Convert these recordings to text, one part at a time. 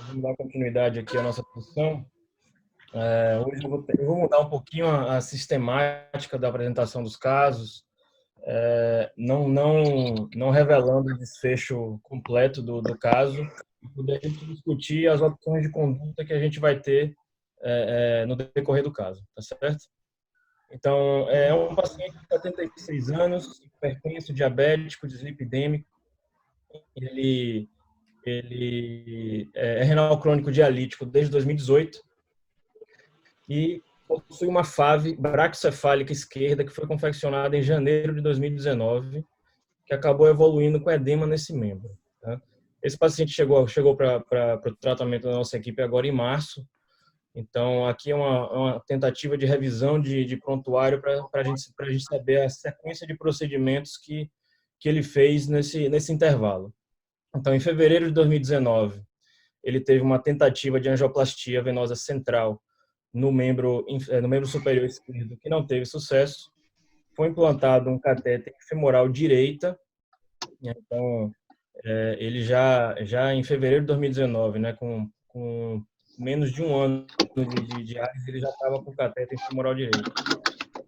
Vamos dar continuidade aqui à nossa discussão. Hoje eu vou mudar um pouquinho a sistemática da apresentação dos casos, não revelando o desfecho completo do caso, e poder a gente discutir as opções de conduta que a gente vai ter no decorrer do caso, tá certo? Então, é um paciente de 76 anos, hipertenso, diabético, dislipidêmico, ele, ele é renal crônico dialítico desde 2018 e possui uma FAV braquicefálica esquerda que foi confeccionada em janeiro de 2019, que acabou evoluindo com edema nesse membro. Tá? Esse paciente chegou para o tratamento da nossa equipe agora em março, então aqui é uma tentativa de revisão de prontuário para a gente saber a sequência de procedimentos que ele fez nesse intervalo. Então, em fevereiro de 2019, ele teve uma tentativa de angioplastia venosa central no membro superior esquerdo, que não teve sucesso. Foi implantado um catéter femoral direita, né? Então, ele já em fevereiro de 2019, né, com menos de um ano de diálise, ele já estava com catéter femoral direito.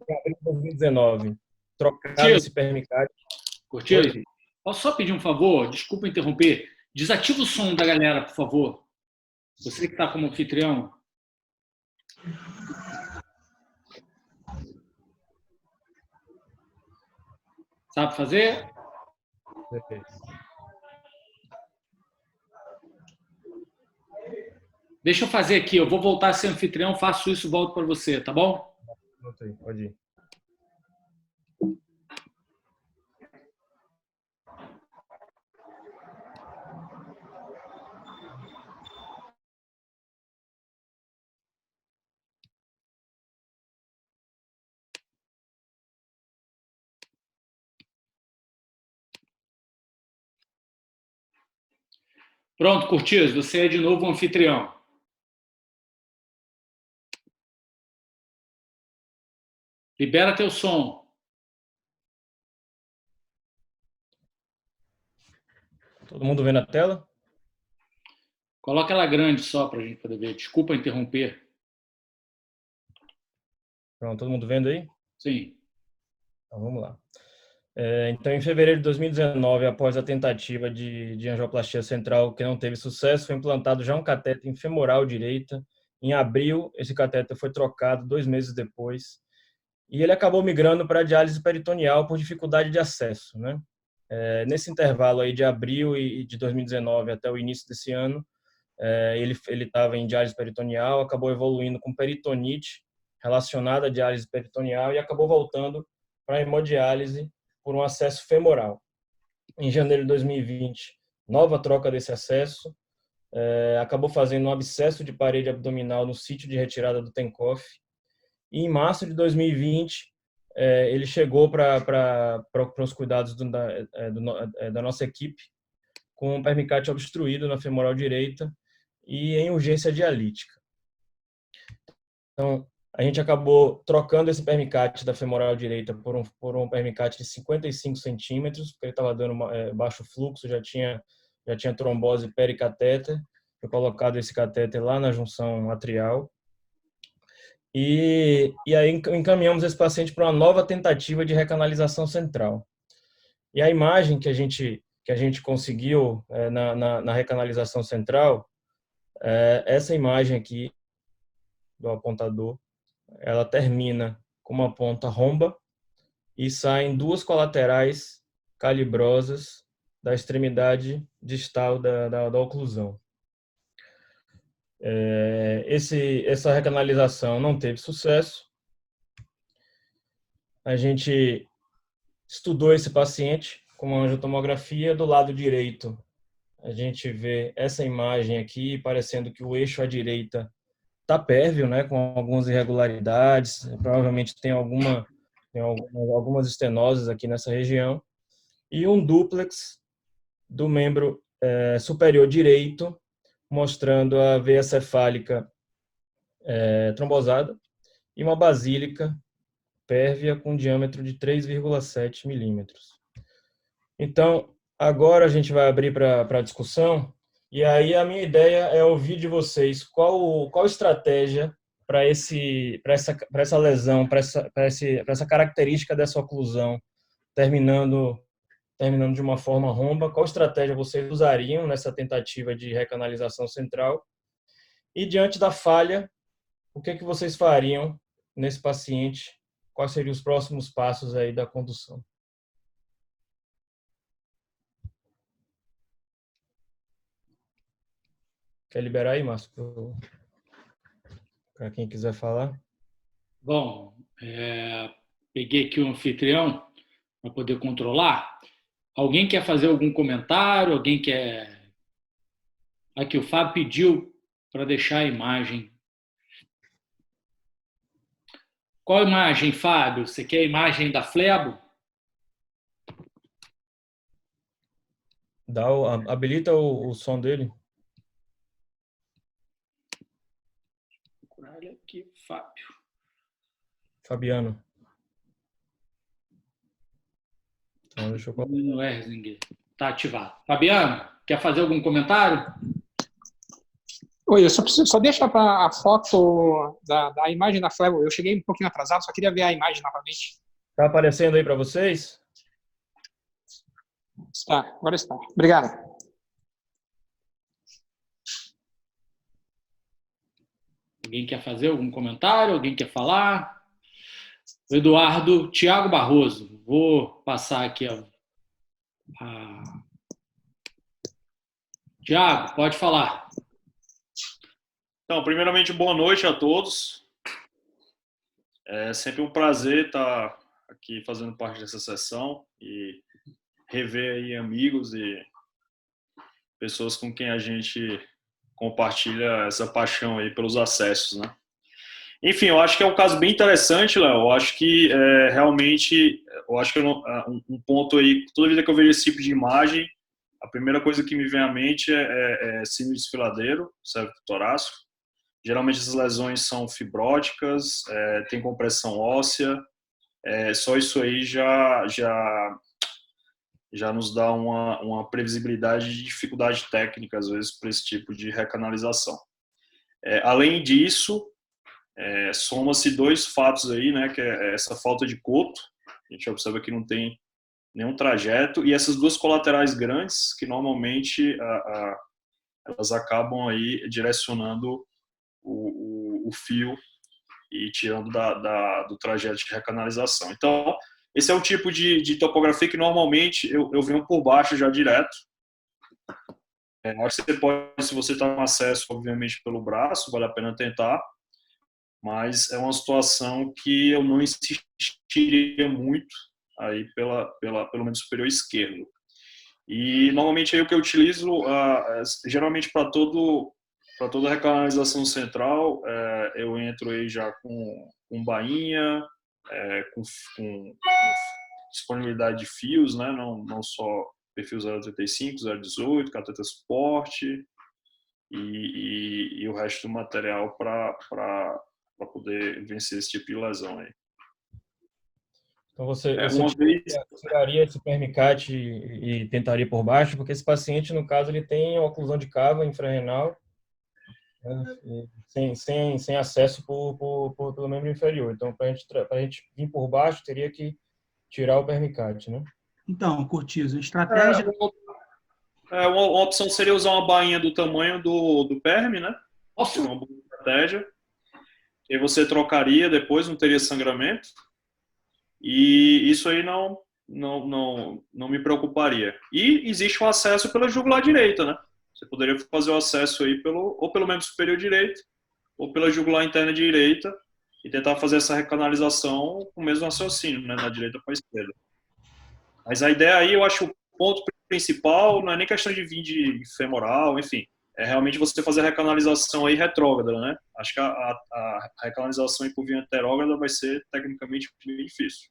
Em abril de 2019, trocado Cortizo, esse permicate. Cortizo, Oi? posso só pedir um favor? Desculpa interromper. Desativa o som da galera, por favor. Você que está como anfitrião. Sabe fazer? Deixa eu fazer aqui. Eu vou voltar a ser anfitrião, faço isso e volto para você, tá bom? Pode ir. Pronto, Cortizo, você é de novo o anfitrião. Libera teu som. Todo mundo vendo a tela? Coloca ela grande só para a gente poder ver. Desculpa interromper. Pronto, todo mundo vendo aí? Sim. Então, vamos lá. Então, em fevereiro de 2019, após a tentativa de angioplastia central que não teve sucesso, foi implantado já um catéter femoral direita. Em abril, esse catéter foi trocado 2 meses depois. E ele acabou migrando para a diálise peritoneal por dificuldade de acesso, né? Nesse intervalo aí de abril e de 2019 até o início desse ano, ele estava em diálise peritoneal, acabou evoluindo com peritonite relacionada à diálise peritoneal e acabou voltando para a hemodiálise por um acesso femoral. Em janeiro de 2020, nova troca desse acesso, acabou fazendo um abscesso de parede abdominal no sítio de retirada do Tencoff. E em março de 2020, ele chegou para os cuidados da nossa equipe com um permicate obstruído na femoral direita e em urgência dialítica. Então, a gente acabou trocando esse permicate da femoral direita por um permicate de 55 centímetros, porque ele estava dando baixo fluxo, já tinha trombose pericatéter. Foi colocado esse catéter lá na junção atrial. E aí encaminhamos esse paciente para uma nova tentativa de recanalização central. E a imagem que a gente conseguiu na recanalização central, essa imagem aqui do apontador, ela termina com uma ponta romba e saem duas colaterais calibrosas da extremidade distal da oclusão. Essa recanalização não teve sucesso. A gente estudou esse paciente com angiotomografia. Do lado direito, a gente vê essa imagem aqui, parecendo que o eixo à direita está pérvio, né, com algumas irregularidades, provavelmente tem algumas estenoses aqui nessa região, e um dúplex do membro superior direito, mostrando a veia cefálica trombosada e uma basílica pérvia com diâmetro de 3,7 milímetros. Então, agora a gente vai abrir para discussão E aí a minha ideia é ouvir de vocês qual estratégia para essa lesão, para essa característica dessa oclusão terminando de uma forma romba, qual estratégia vocês usariam nessa tentativa de recanalização central? E diante da falha, o que vocês fariam nesse paciente? Quais seriam os próximos passos aí da condução? Quer liberar aí, Márcio, para quem quiser falar? Bom, peguei aqui o anfitrião para poder controlar. Alguém quer fazer algum comentário? Alguém quer... Aqui, o Fábio pediu para deixar a imagem. Qual imagem, Fábio? Você quer a imagem da Flebo? Habilita o som dele. Vou procurar ele aqui, Fábio. Fabiano. Então, deixa eu colocar. No Erzinger. Está ativado. Fabiano, quer fazer algum comentário? Oi, eu só deixa para a foto da imagem da Flebo. Eu cheguei um pouquinho atrasado, só queria ver a imagem novamente. Está aparecendo aí para vocês? Está, agora está. Obrigado. Alguém quer fazer algum comentário? Alguém quer falar? Eduardo Tiago Barroso. Vou passar aqui Tiago, pode falar. Então, primeiramente, boa noite a todos. É sempre um prazer estar aqui fazendo parte dessa sessão e rever aí amigos e pessoas com quem a gente compartilha essa paixão aí pelos acessos, né? Enfim, eu acho que é um caso bem interessante, Léo. Eu acho que realmente, um ponto aí, toda vida que eu vejo esse tipo de imagem, a primeira coisa que me vem à mente é síndrome desfiladeiro, cervical torácico. Geralmente essas lesões são fibróticas, tem compressão óssea, só isso aí já nos dá uma previsibilidade de dificuldade técnica, às vezes, para esse tipo de recanalização. Além disso, soma-se dois fatos aí, né, que é essa falta de coto, a gente observa que não tem nenhum trajeto, e essas duas colaterais grandes, que normalmente elas acabam aí direcionando o fio e tirando do trajeto de recanalização. Então, esse é o tipo de topografia que normalmente eu venho por baixo já direto. Acho que você pode, se você está com acesso, obviamente, pelo braço, vale a pena tentar, mas é uma situação que eu não insistiria muito aí pelo menos superior esquerdo. E normalmente aí o que eu utilizo, geralmente para toda a recanalização central, eu entro aí já com bainha, com disponibilidade de fios, né? Não só perfil 0,35, 0,18, cateter suporte e o resto do material para poder vencer esse tipo de lesão aí. Então você tiraria esse permicate e tentaria por baixo, porque esse paciente, no caso, ele tem oclusão de cava infrarrenal, né, sem acesso pelo membro inferior. Então, para a gente vir por baixo, teria que tirar o permicate, né? Então, Curtizo, estratégia... Uma opção seria usar uma bainha do tamanho do perme, né? Nossa. Uma boa estratégia. E você trocaria depois, não teria sangramento. E isso aí não me preocuparia. E existe o acesso pela jugular direita, né? Você poderia fazer o acesso aí ou pelo membro superior direito, ou pela jugular interna direita, e tentar fazer essa recanalização com o mesmo raciocínio, né? Da direita para a esquerda. Mas a ideia aí, eu acho, o ponto principal não é nem questão de vir de femoral, enfim. É realmente você fazer a recanalização aí retrógrada, né? Acho que a recanalização aí por via anterógrada vai ser tecnicamente bem difícil.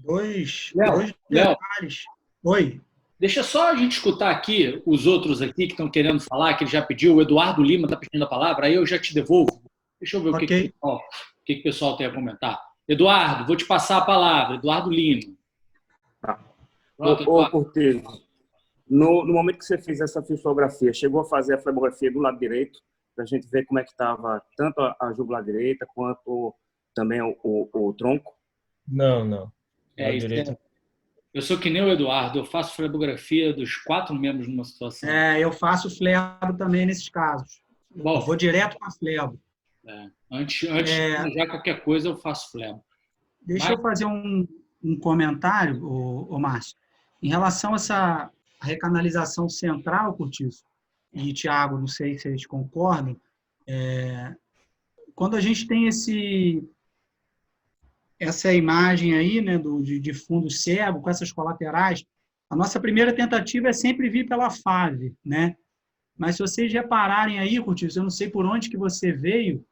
Dois Léo, detalhes. Oi. Deixa só a gente escutar aqui os outros aqui que estão querendo falar, que ele já pediu. O Eduardo Lima está pedindo a palavra, aí eu já te devolvo. Deixa eu ver o que o pessoal tem a comentar. Eduardo, vou te passar a palavra. Eduardo Lima. Ô, Curtizo, No momento que você fez essa fistulografia, chegou a fazer a flebografia do lado direito, para a gente ver como é que estava tanto a jugular direita quanto também o tronco? Não, não. Lado Isso direito. eu sou que nem o Eduardo, eu faço flebografia dos 4 membros numa situação. Eu faço flebo também nesses casos. Eu Bom, vou direto para flebo. antes de planejar qualquer coisa, eu faço flebo. Deixa eu fazer um comentário, Márcio, em relação a essa recanalização central, Curtiço, e Tiago, não sei se eles concordam, quando a gente tem essa imagem aí, né, de fundo cego, com essas colaterais, a nossa primeira tentativa é sempre vir pela FAV, né? Mas se vocês repararem aí, Curtiço, eu não sei por onde que você veio,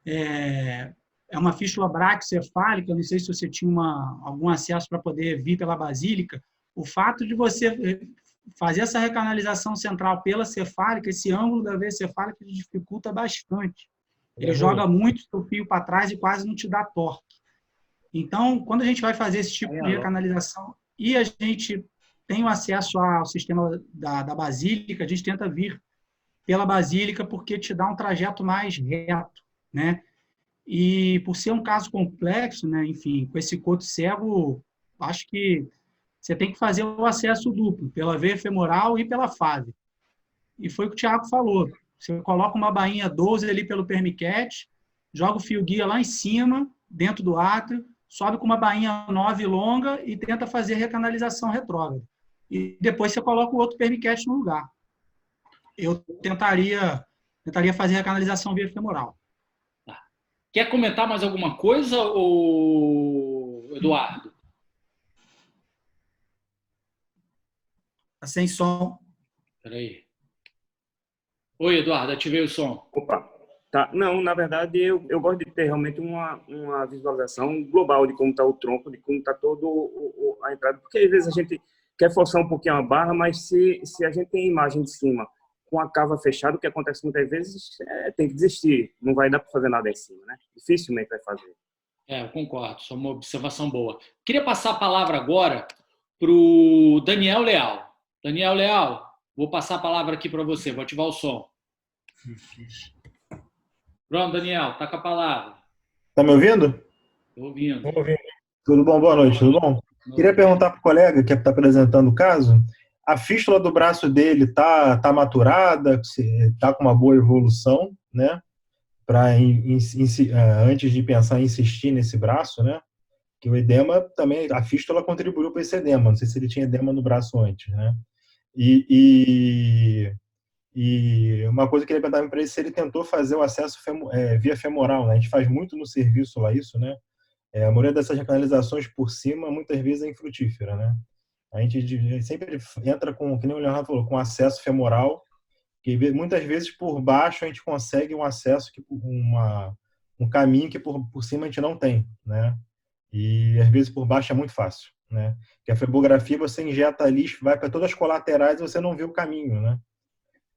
é uma fístula braquiocefálica, eu não sei se você tinha algum acesso para poder vir pela basílica. O fato de você fazer essa recanalização central pela cefálica, esse ângulo da veia cefálica dificulta bastante. Ele joga muito o fio para trás e quase não te dá torque. Então, quando a gente vai fazer esse tipo de recanalização e a gente tem o acesso ao sistema da basílica, a gente tenta vir pela basílica porque te dá um trajeto mais reto, né? E por ser um caso complexo, né, enfim, com esse coto cego, acho que você tem que fazer o acesso duplo, pela veia femoral e pela FAV. E foi o que o Thiago falou. Você coloca uma bainha 12 ali pelo permiquete, joga o fio guia lá em cima, dentro do átrio, sobe com uma bainha 9 longa e tenta fazer recanalização retrógrada. E depois você coloca o outro permiquete no lugar. Eu tentaria fazer a recanalização via femoral. Quer comentar mais alguma coisa, Eduardo? Tá sem som. Peraí. Oi, Eduardo, ativei o som. Opa, tá. Não, na verdade, eu gosto de ter realmente uma visualização global de como está o tronco, de como está toda a entrada, porque às vezes a gente quer forçar um pouquinho a barra, mas se a gente tem a imagem de cima com a cava fechada, o que acontece muitas vezes tem que desistir, não vai dar para fazer nada em cima, né? Dificilmente vai fazer. Eu concordo, só uma observação boa. Queria passar a palavra agora para o Daniel Leal. Daniel Leal, vou passar a palavra aqui para você, vou ativar o som. Pronto, Daniel, tá com a palavra. Tá me ouvindo? Estou ouvindo. Tudo bom? Boa noite, tudo bom? Queria perguntar para o colega que está apresentando o caso, a fístula do braço dele tá maturada, tá com uma boa evolução, né? Antes de pensar em insistir nesse braço, né? Que o edema também, a fístula contribuiu para esse edema. Não sei se ele tinha edema no braço antes, né? E uma coisa que eu queria perguntar para ele se ele tentou fazer o acesso via femoral, né? A gente faz muito no serviço lá isso, né? A maioria dessas recanalizações por cima, muitas vezes é infrutífera, né? A gente sempre entra com, que nem o Leonardo falou, com acesso femoral, que muitas vezes por baixo a gente consegue um acesso, um caminho que por cima a gente não tem, né? E às vezes por baixo é muito fácil, né? Que a flebografia você injeta ali, vai para todas as colaterais e você não vê o caminho, né?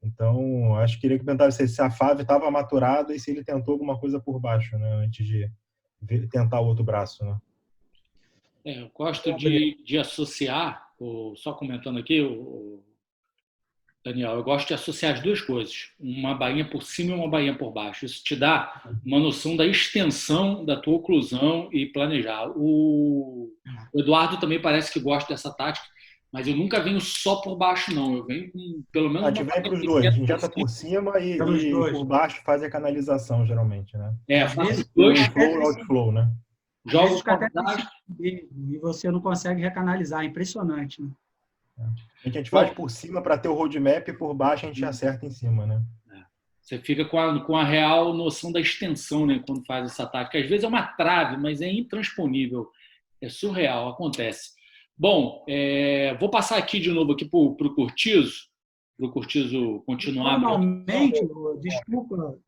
Então, acho que queria perguntar se a FAV estava maturada e se ele tentou alguma coisa por baixo, né? Antes de tentar o outro braço, né? Eu gosto de associar, só comentando aqui, Daniel, eu gosto de associar as duas coisas, uma bainha por cima e uma bainha por baixo. Isso te dá uma noção da extensão da tua oclusão e planejar. O Eduardo também parece que gosta dessa tática, mas eu nunca venho só por baixo, não. Eu venho com pelo menos... A gente vai para os dois, injeta por cima e por baixo faz a canalização, geralmente, né? Faz dois flow e outflow, né? Jogos e você não consegue recanalizar, é impressionante, né? A gente faz por cima para ter o roadmap e por baixo a gente acerta em cima, né? Você fica com a real noção da extensão, né, quando faz essa tática. Às vezes é uma trave, mas é intransponível. É surreal, acontece. Bom, vou passar aqui de novo para o Curtizo continuar. Normalmente, desculpa,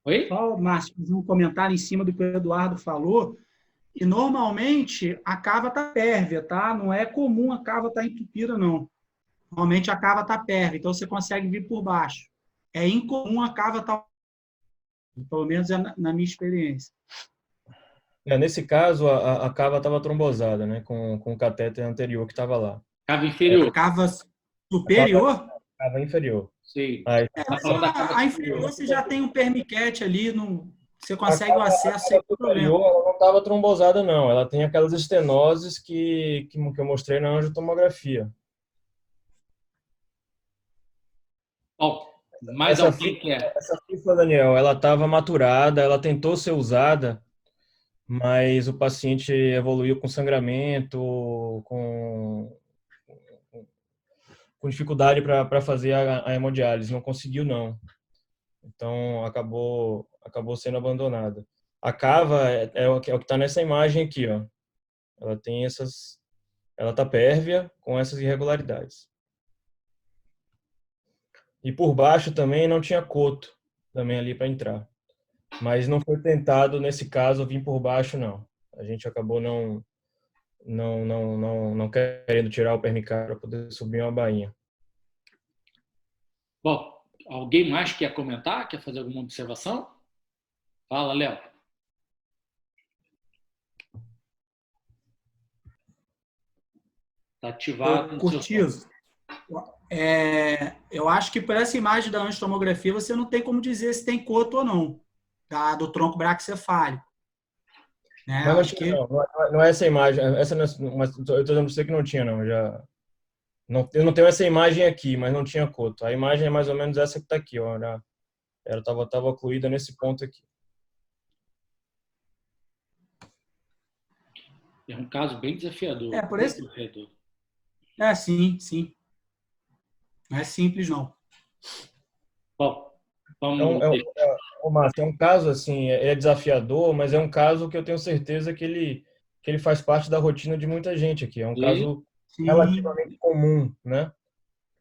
Oi? só, Márcio, fazer um comentário em cima do que o Eduardo falou. E normalmente a cava está pérvia, tá? Não é comum a cava estar entupida, não. Normalmente a cava está pérvia, então você consegue vir por baixo. É incomum a cava estar, pelo menos na minha experiência. Nesse caso, a cava estava trombosada, né? Com o catéter anterior que estava lá. Cava inferior. Superior? Cava inferior. Sim. Aí, Tá falando da cava A inferior você já tem um permiquete ali, você consegue o acesso sem problema. superior, ela não estava trombosada, não. Ela tem aquelas estenoses que eu mostrei na angiotomografia. Bom, mais Essa alguém quer? Essa fístula, Daniel, ela estava maturada, ela tentou ser usada, mas o paciente evoluiu com sangramento, com dificuldade para fazer a hemodiálise, não conseguiu não. Então acabou sendo abandonada. A cava é o que está nessa imagem aqui, ó. Ela está pérvia com essas irregularidades. E por baixo também não tinha coto também ali para entrar. Mas não foi tentado nesse caso vir por baixo não. A gente acabou não querendo tirar o permicard para poder subir uma bainha. Bom, alguém mais quer comentar? Quer fazer alguma observação? Fala, Léo. Está ativado. Curtizo. Eu acho que por essa imagem da angiotomografia você não tem como dizer se tem coto ou não, tá? Do tronco braquicefálico. Né? Mas Acho que... não é essa imagem. Essa não é, mas eu estou dizendo para você que não tinha, não. Eu não tenho essa imagem aqui, mas não tinha coto. A imagem é mais ou menos essa que está aqui. Ó, ela estava ocluída nesse ponto aqui. É um caso bem desafiador. Por esse... sim. Não é simples, não. Bom, vamos... Márcio, é um caso assim, é desafiador, mas é um caso que eu tenho certeza que ele faz parte da rotina de muita gente aqui. É um caso relativamente comum, né?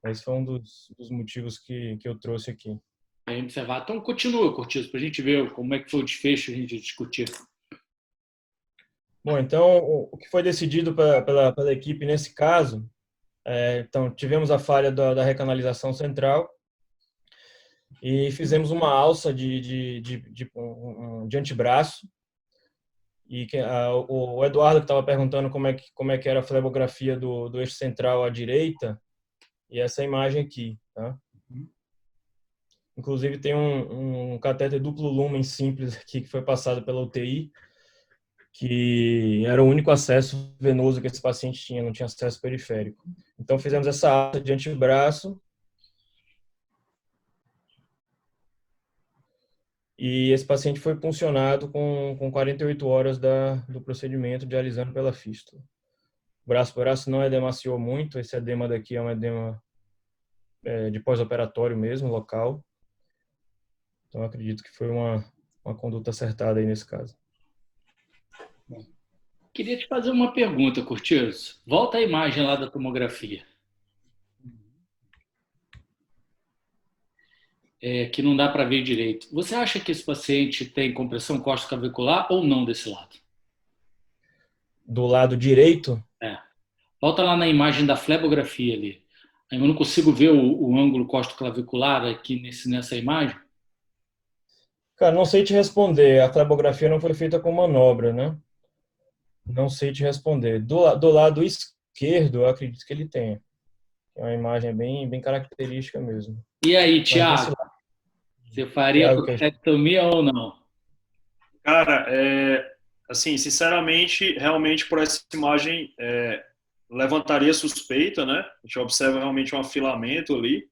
Esse foi um dos motivos que eu trouxe aqui. Observar. Então, continua, Curtizo, para a gente ver como é que foi o desfecho e a gente discutir. Bom, então, o que foi decidido pela equipe nesse caso, então, tivemos a falha da recanalização central e fizemos uma alça de antebraço. E o Eduardo que estava perguntando como é que era a flebografia do eixo central à direita, e essa imagem aqui, tá? Inclusive tem um catéter duplo lumen simples aqui que foi passado pela UTI, que era o único acesso venoso que esse paciente tinha, não tinha acesso periférico. Então fizemos essa alça de antebraço e esse paciente foi puncionado com 48 horas do procedimento, dialisando pela fístula. O braço não edemaciou muito, esse edema daqui é um edema de pós-operatório mesmo, local. Então acredito que foi uma conduta acertada aí nesse caso. Queria te fazer uma pergunta, Curtizo. Volta a imagem lá da tomografia. Que não dá para ver direito. Você acha que esse paciente tem compressão costoclavicular ou não desse lado? Do lado direito? Volta lá na imagem da flebografia ali. Eu não consigo ver o ângulo costoclavicular aqui nessa imagem. Cara, não sei te responder. A flebografia não foi feita com manobra, né? Não sei te responder. Do lado esquerdo, eu acredito que ele tenha. É uma imagem bem característica mesmo. E aí, Thiago? Você faria prostatectomia ou não? Cara, assim, sinceramente, realmente por essa imagem levantaria suspeita, né? A gente observa realmente um afilamento ali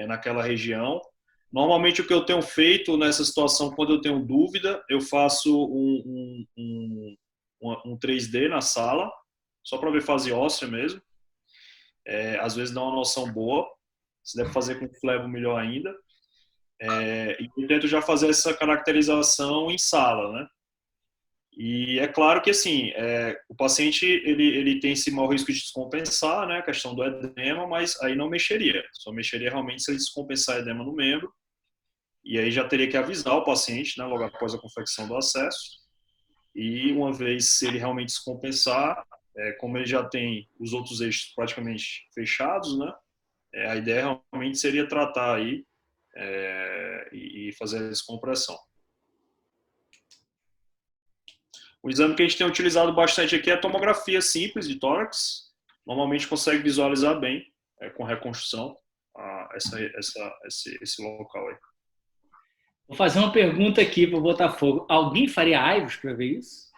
naquela região. Normalmente o que eu tenho feito nessa situação, quando eu tenho dúvida, eu faço um 3D na sala, só para ver fase óssea mesmo. Às vezes dá uma noção boa. Se deve fazer com flebo, melhor ainda. E eu tento já fazer essa caracterização em sala, né? E é claro que, assim, o paciente, ele tem esse mau risco de descompensar, né? A questão do edema, mas aí não mexeria. Só mexeria realmente se ele descompensar edema no membro. E aí já teria que avisar o paciente, né? Logo após a confecção do acesso. E uma vez se ele realmente descompensar, como ele já tem os outros eixos praticamente fechados, né? A ideia realmente seria tratar aí e fazer a descompressão. O exame que a gente tem utilizado bastante aqui é a tomografia simples de tórax. Normalmente consegue visualizar bem com reconstrução esse local aí. Vou fazer uma pergunta aqui para o Botafogo. Alguém faria Aivos para ver isso?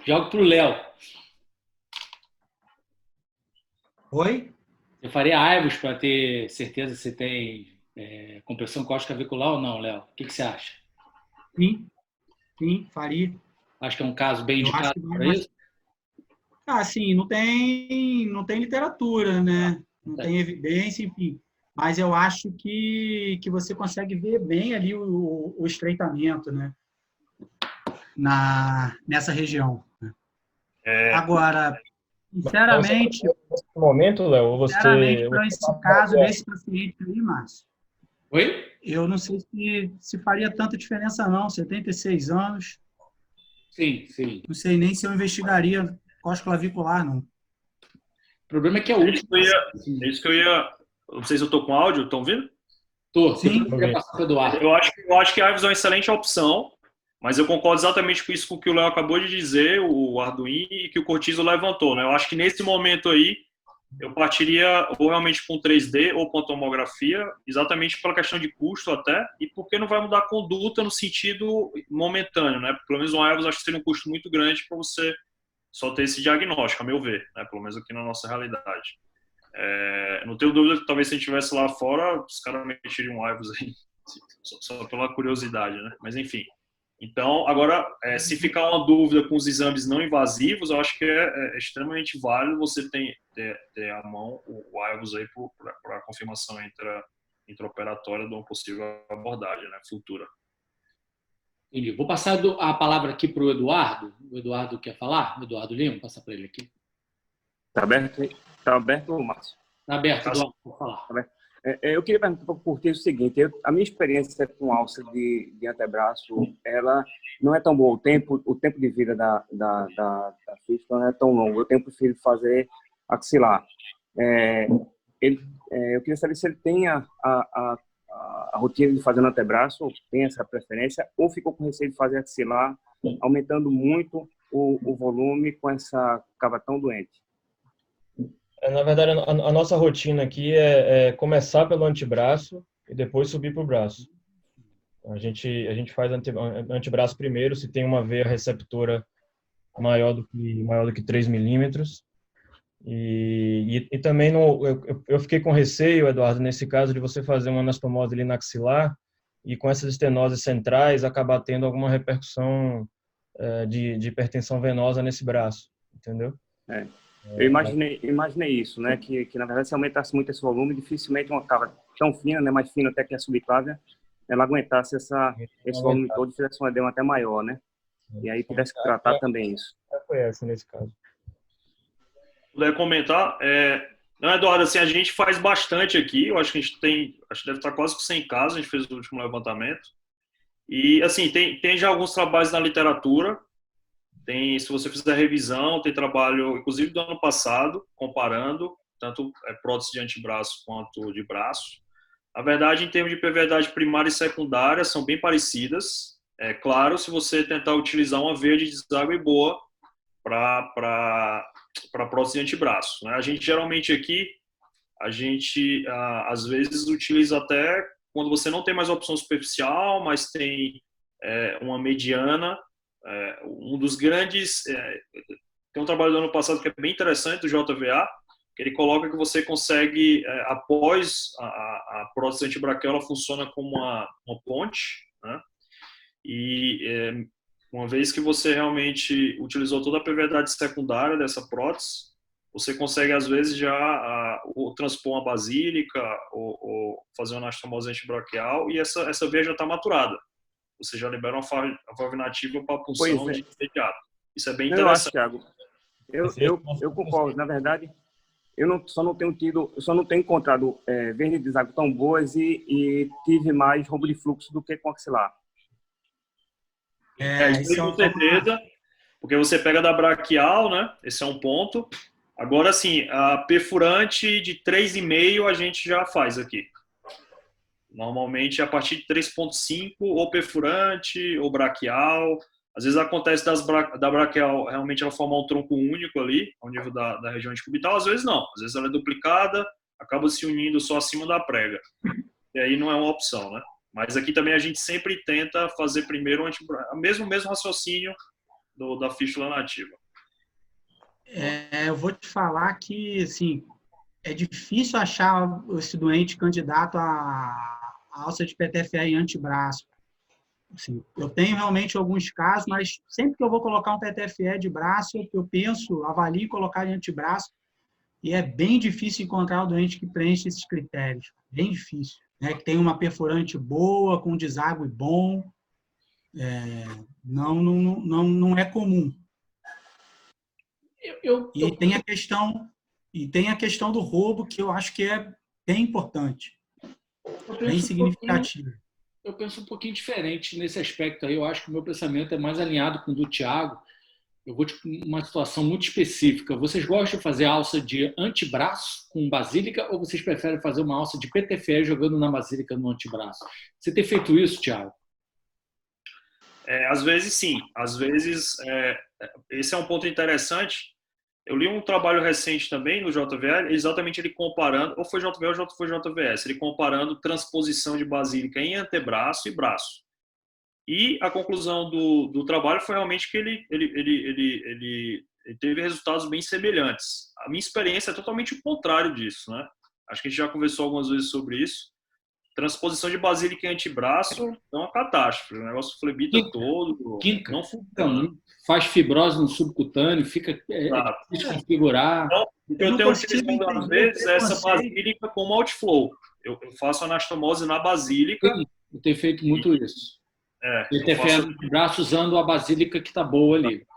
Jogo para o Léo. Oi? Você faria Aivos para ter certeza se tem compressão córtico-clavicular ou não, Léo? O que você acha? Sim, faria. Acho que é um caso bem Eu acho indicado que para isso? sim, não tem literatura, né? Não tem evidência, enfim. Mas eu acho que você consegue ver bem ali o estreitamento, né? Nessa região. Agora, sinceramente, Nesse momento, Léo, para esse caso, nesse paciente aí, Márcio, Oi? eu não sei se faria tanta diferença, não. 76 anos. Sim, sim. Não sei nem se eu investigaria córtico-clavicular, não. O problema é que é o último. É isso que eu ia. Não sei se eu estou com áudio, estão ouvindo? Tô. Sim. Eu queria passar para o Eduardo. Eu acho que a Aivos é uma excelente opção, mas eu concordo exatamente com isso com o que o Léo acabou de dizer, o Arduino, e que o Cortizo levantou, né? Eu acho que nesse momento aí, eu partiria ou realmente com 3D ou com tomografia, exatamente pela questão de custo até, e porque não vai mudar a conduta no sentido momentâneo, né? Pelo menos um Aivos acho que seria um custo muito grande para você só ter esse diagnóstico, a meu ver, né? Pelo menos aqui na nossa realidade. Não tenho dúvida que talvez se a gente estivesse lá fora, os caras meteriam um Aivos aí, só pela curiosidade, né? Mas enfim. Então, agora, se ficar uma dúvida com os exames não invasivos, eu acho que é extremamente válido você ter à mão o Aivos aí para a confirmação intraoperatória de uma possível abordagem, né, futura. Entendi. Vou passar a palavra aqui para o Eduardo. O Eduardo quer falar? O Eduardo Lima, vou passar para ele aqui. Tá aberto, Márcio? Está aberto, Eduardo, vou falar. Tá aberto. Eu queria perguntar para o Cortizo o seguinte: a minha experiência com alça de antebraço, ela não é tão boa. O tempo de vida da fístula não é tão longo. Eu tenho preferido fazer axilar. Eu queria saber se ele tem a rotina de fazer no antebraço, tem essa preferência, ou ficou com receio de fazer axilar, aumentando muito o volume com essa cava tão doente. Na verdade, a nossa rotina aqui é começar pelo antebraço e depois subir para o braço. A gente faz antebraço primeiro, se tem uma veia receptora maior do que 3 milímetros. E também eu fiquei com receio, Eduardo, nesse caso, de você fazer uma anastomose ali na axilar e com essas estenoses centrais acabar tendo alguma repercussão de hipertensão venosa nesse braço, entendeu? Eu imaginei isso, né? Que na verdade, se aumentasse muito esse volume, dificilmente uma cava tão fina, né? Mais fina até que a subclávia, ela aguentasse esse volume todo e fizesse um edema até maior, né? E aí tivesse que tratar também isso. Foi essa nesse caso. Puder comentar, não, Eduardo, assim, a gente faz bastante aqui, eu acho que a gente deve estar quase com 100 casos, a gente fez o último levantamento, e assim, tem já alguns trabalhos na literatura, se você fizer revisão, tem trabalho, inclusive do ano passado, comparando, tanto prótese de antebraço quanto de braço. Na verdade, em termos de pervierdade primária e secundária, são bem parecidas, claro, se você tentar utilizar uma veia de deságue boa para prótese de antebraço, né? A gente geralmente aqui, às vezes utiliza até quando você não tem mais opção superficial, mas tem uma mediana. Um dos grandes, tem um trabalho do ano passado que é bem interessante, do JVA, que ele coloca que você consegue, após a prótese antebraquial, ela funciona como uma ponte, né? E uma vez que você realmente utilizou toda a pervierdade secundária dessa prótese, você consegue, às vezes, já ou transpor uma basílica ou fazer uma anastomose antebraquial e essa veia já está maturada. Você já libera uma valvinativa para a punção de imediato. Isso é bem interessante. Eu acho, Thiago. Eu concordo. Na verdade, eu só não tenho encontrado veias de deságua tão boas e tive mais rombo de fluxo do que com axilar. Isso com certeza, porque você pega da braquial, né? Esse é um ponto. Agora, assim, a perfurante de 3,5 a gente já faz aqui. Normalmente, a partir de 3,5, ou perfurante, ou braquial. Às vezes acontece da braquial realmente ela formar um tronco único ali, ao nível da região antecubital, às vezes não. Às vezes ela é duplicada, acaba se unindo só acima da prega. E aí não é uma opção, né? Mas aqui também a gente sempre tenta fazer primeiro o mesmo raciocínio da fístula nativa. Eu vou te falar que, assim, é difícil achar esse doente candidato a alça de PTFE em antebraço. Assim, eu tenho realmente alguns casos, mas sempre que eu vou colocar um PTFE de braço, eu penso, avalio colocar de antebraço, e é bem difícil encontrar o doente que preenche esses critérios. Bem difícil. Né? Que tem uma perfurante boa, com deságue bom. Não é comum. E tem a questão do roubo, que eu acho que é bem importante, bem significativo. Eu penso um pouquinho diferente nesse aspecto aí. Eu acho que o meu pensamento é mais alinhado com o do Thiago. Eu vou uma situação muito específica. Vocês gostam de fazer alça de antebraço com basílica ou vocês preferem fazer uma alça de PTFE jogando na basílica no antebraço? Você tem feito isso, Thiago? Às vezes, sim. Às vezes, esse é um ponto interessante. Eu li um trabalho recente também no JVL, exatamente ele comparando, ou foi JVL ou foi JVS, ele comparando transposição de basílica em antebraço e braço. E a conclusão do trabalho foi realmente que ele teve resultados bem semelhantes. A minha experiência é totalmente o contrário disso, né? Acho que a gente já conversou algumas vezes sobre isso. Transposição de basílica em antebraço é uma catástrofe. O negócio flebita todo. Quinca. Não funciona. Faz fibrose no subcutâneo, fica difícil configurar. Então, o que eu tenho utilizado às vezes é essa basílica com outflow. Eu faço anastomose na basílica. Eu tenho feito muito isso. PTFE no braço usando a basílica que está boa ali.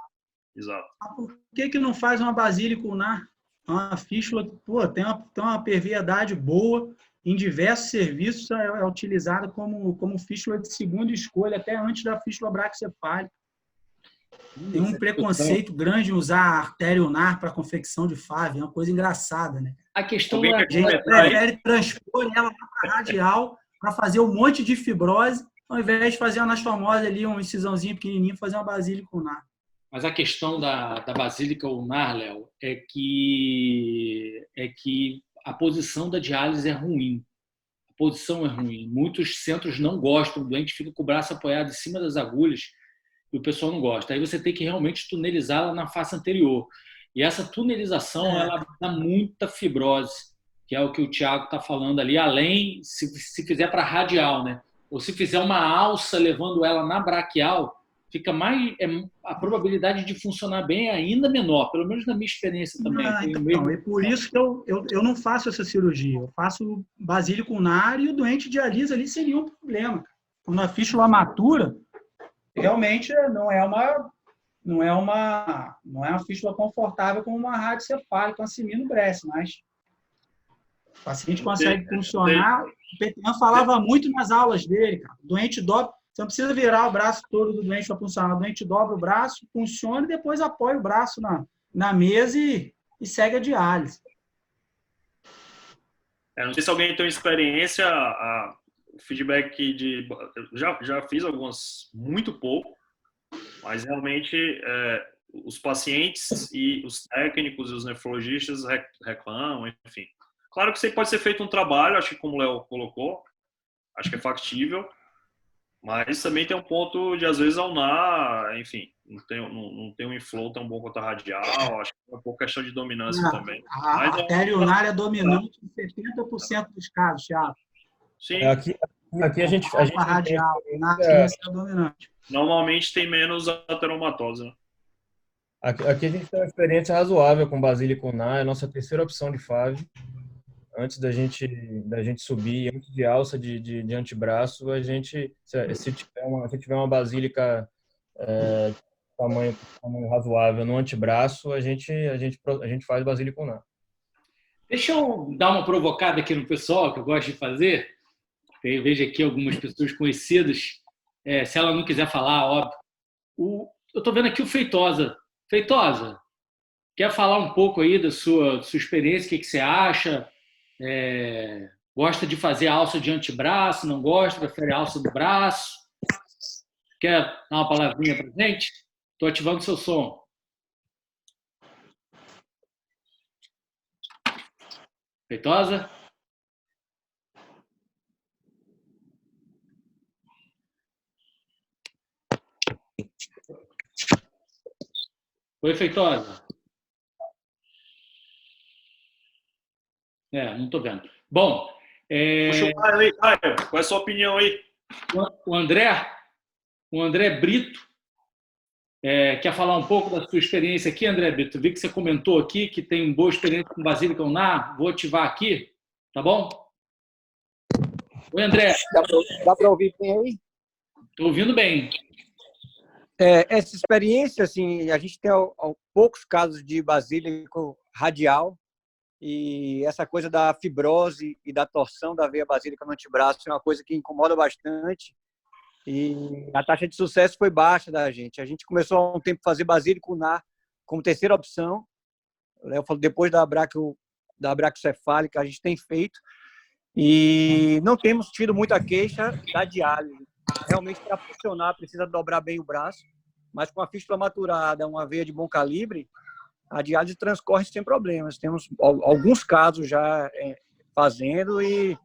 Exato. Por que não faz uma basílica ulnar? Uma fístula tem uma perviedade boa. Em diversos serviços é utilizada como fístula de segunda escolha, até antes da fístula braquicefálica. Tem um preconceito grande em usar a artéria ulnar para confecção de FAV, é uma coisa engraçada, né? A questão a gente prefere transpor ela para a radial para fazer um monte de fibrose, ao invés de fazer uma anastomose ali, uma incisãozinha pequenininha, fazer uma basílica ulnar. Mas a questão da basílica ulnar, Léo, é que a posição da diálise é ruim. A posição é ruim. Muitos centros não gostam, o doente fica com o braço apoiado em cima das agulhas e o pessoal não gosta. Aí você tem que realmente tunelizá-la na face anterior. E essa tunelização ela dá muita fibrose, que é o que o Thiago está falando ali, além, se fizer para radial, né? Ou se fizer uma alça levando ela na braquial, fica mais, a probabilidade de funcionar bem é ainda menor, pelo menos na minha experiência também. Então, é por isso que eu não faço essa cirurgia. Eu faço basílico ulnar e o doente dialisa ali sem nenhum problema. Quando a fístula matura, realmente não é uma fístula confortável como uma radiocefálica, uma seminobrece, mas o paciente consegue funcionar. O Petrian falava muito nas aulas dele, cara. O doente dobra. Você não precisa virar o braço todo do doente para funcionar. O doente dobra o braço, funciona e depois apoia o braço na mesa e segue a diálise. Não sei se alguém tem experiência, o feedback de... Já fiz algumas, muito pouco, mas realmente os pacientes e os técnicos e os nefrologistas reclamam, enfim. Claro que isso aí pode ser feito um trabalho, acho que como o Léo colocou, acho que é factível. Mas também tem um ponto de, às vezes, a ulnar, enfim, não tem um inflow tão bom quanto a radial, acho que é um pouco questão de dominância também. A artéria ulnar é dominante em 70% dos casos, Thiago. Sim. Aqui a gente a radial, na é dominante. Normalmente tem menos ateromatose, né? Aqui a gente tem uma experiência razoável com basílica ulnar, é a nossa terceira opção de FAV. Antes da gente subir, antes de alça de antebraço, a gente, se tiver uma basílica tamanho razoável no antebraço, a gente faz basílica ulnar. Deixa eu dar uma provocada aqui no pessoal, que eu gosto de fazer. Eu vejo aqui algumas pessoas conhecidas. Se ela não quiser falar, óbvio. Eu estou vendo aqui o Feitosa. Feitosa, quer falar um pouco aí da sua experiência? O que você acha? Gosta de fazer alça de antebraço? Não gosta? Prefere alça do braço? quer dar uma palavrinha para a gente? Estou ativando o seu som. Feitosa? Oi, Feitosa. Não estou vendo. Bom, Puxa o Caio aí, Caio. Qual é a sua opinião aí? o André Brito, quer falar um pouco da sua experiência aqui, André Brito? Vi que você comentou aqui que tem boa experiência com Basílica Unnar. Vou ativar aqui, tá bom? Oi, André. Dá para ouvir bem aí? Estou ouvindo bem. Essa experiência, assim, a gente tem poucos casos de basílico radial, e essa coisa da fibrose e da torção da veia basílica no antebraço é uma coisa que incomoda bastante, e a taxa de sucesso foi baixa da gente. A gente começou há um tempo a fazer basílico Unnar como terceira opção. O Léo falou, depois da braquiocefálica, a gente tem feito, e não temos tido muita queixa da diálise. Realmente, para funcionar, precisa dobrar bem o braço, mas com a fístula maturada, uma veia de bom calibre, a diálise transcorre sem problemas. Temos alguns casos já fazendo e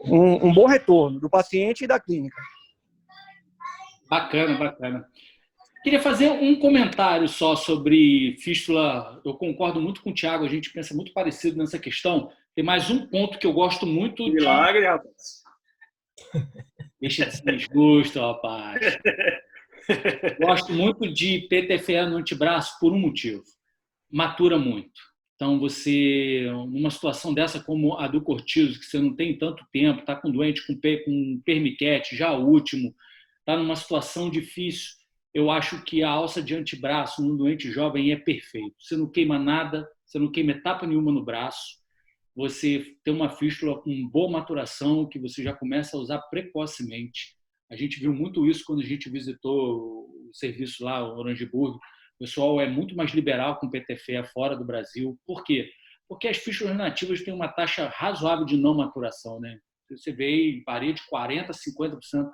um bom retorno do paciente e da clínica. Bacana, bacana. Queria fazer um comentário só sobre fístula. Eu concordo muito com o Thiago, a gente pensa muito parecido nessa questão. Tem mais um ponto que eu gosto muito. Milagre, rapaz. Deixa de ser injusto, rapaz. Gosto muito de PTFE no antebraço por um motivo. Matura muito. Então, você, numa situação dessa como a do Cortizo, que você não tem tanto tempo, está com doente com permiquete, já último, está numa situação difícil, eu acho que a alça de antebraço num doente jovem é perfeito. Você não queima nada, você não queima etapa nenhuma no braço, você tem uma fístula com boa maturação que você já começa a usar precocemente. A gente viu muito isso quando a gente visitou o serviço lá, o Orangeburg. O pessoal é muito mais liberal com PTFE fora do Brasil. Por quê? Porque as fístulas nativas têm uma taxa razoável de não maturação, né? Você vê em parede 40%, 50%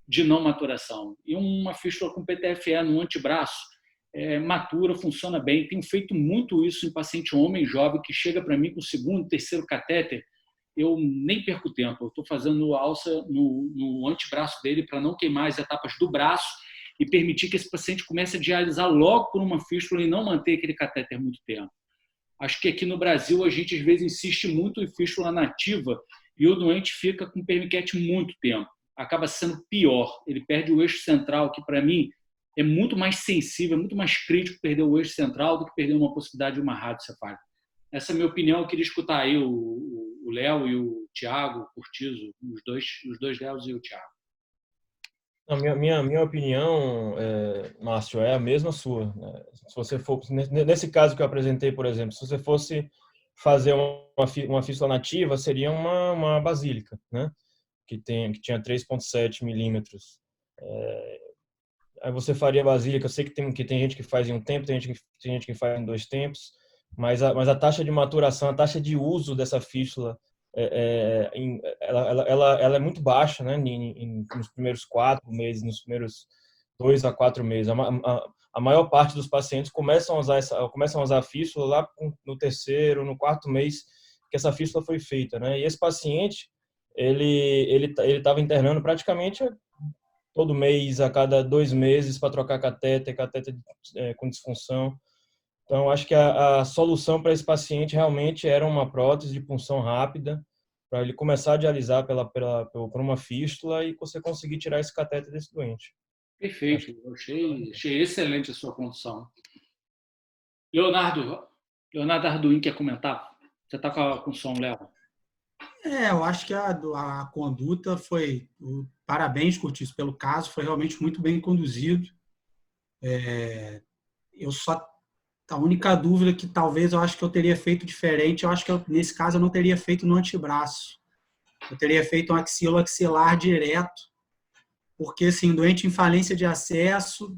de não maturação. E uma fístula com PTFE no antebraço matura, funciona bem. Tenho feito muito isso em paciente homem jovem que chega para mim com o segundo, terceiro catéter. Eu nem perco tempo. Eu estou fazendo alça no antebraço dele para não queimar as etapas do braço e permitir que esse paciente comece a dialisar logo por uma fístula e não manter aquele catéter muito tempo. Acho que aqui no Brasil a gente às vezes insiste muito em fístula nativa e o doente fica com permiquete muito tempo. Acaba sendo pior. Ele perde o eixo central, que para mim é muito mais sensível, é muito mais crítico perder o eixo central do que perder uma possibilidade de uma radiocefálica. Essa é a minha opinião. Eu queria escutar aí o Léo e o Thiago, o Cortizo, os dois Léos e o Thiago. Minha opinião, Márcio, é a mesma sua. Né? Se você for, nesse caso que eu apresentei, por exemplo, se você fosse fazer uma fístula nativa, seria uma basílica, né? que tinha 3,7 milímetros. Aí você faria basílica. Eu sei que tem gente que faz em um tempo, tem gente que faz em 2 tempos, mas a taxa de maturação, a taxa de uso dessa fístula, ela é muito baixa, né? Nos primeiros 4 meses, nos primeiros 2 a 4 meses. A maior parte dos pacientes começam a usar a fístula lá no terceiro, no 4º mês que essa fístula foi feita, né? E esse paciente, ele estava internando praticamente todo mês, a cada 2 meses, para trocar catéter com disfunção. Então, acho que a solução para esse paciente realmente era uma prótese de punção rápida, para ele começar a dialisar por uma fístula e você conseguir tirar esse catéter desse doente. Perfeito. Eu achei excelente a sua condução. Leonardo Arduin quer comentar? Você está com o som, Léo? Eu acho que a conduta foi... Parabéns, Cortizo, pelo caso. Foi realmente muito bem conduzido. A única dúvida que talvez eu acho que eu teria feito diferente, eu acho que nesse caso eu não teria feito no antebraço. Eu teria feito um axilo-axilar direto, porque, assim, doente em falência de acesso,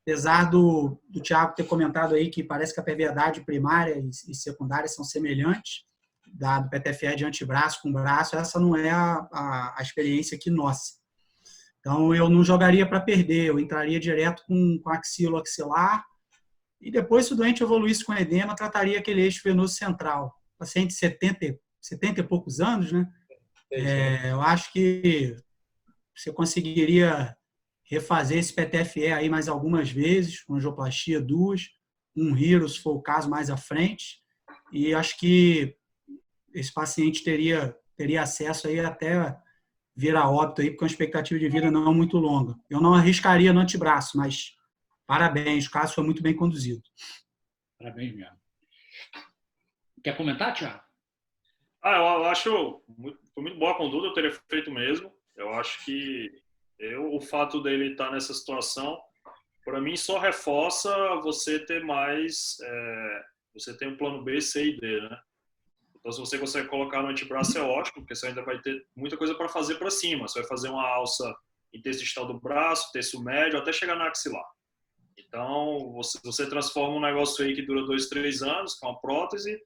apesar do Thiago ter comentado aí que parece que a perviedade primária e secundária são semelhantes, do PTFE de antebraço com braço, essa não é a experiência aqui nossa. Então, eu não jogaria para perder, eu entraria direto com axilo axilar e depois, se o doente evoluísse com edema, trataria aquele eixo venoso central. Paciente de 70 e poucos anos, né? Eu acho que você conseguiria refazer esse PTFE aí mais algumas vezes, com angioplastia 2, um Hero, se for o caso, mais à frente, e acho que esse paciente teria acesso aí até vir a óbito aí, porque é uma expectativa de vida não muito longa. Eu não arriscaria no antebraço, mas parabéns, o caso foi muito bem conduzido. Parabéns mesmo. Quer comentar, Thiago? Eu acho foi muito boa a conduta, eu teria feito mesmo. Eu acho que o fato dele estar nessa situação, para mim, só reforça você ter mais, você tem um plano B, C e D, né? Então, se você consegue colocar no antebraço, é ótimo, porque você ainda vai ter muita coisa para fazer para cima. Você vai fazer uma alça intersticial do braço, terço médio, até chegar na axilar. Então, você transforma um negócio aí que dura 2, 3 anos, com a prótese,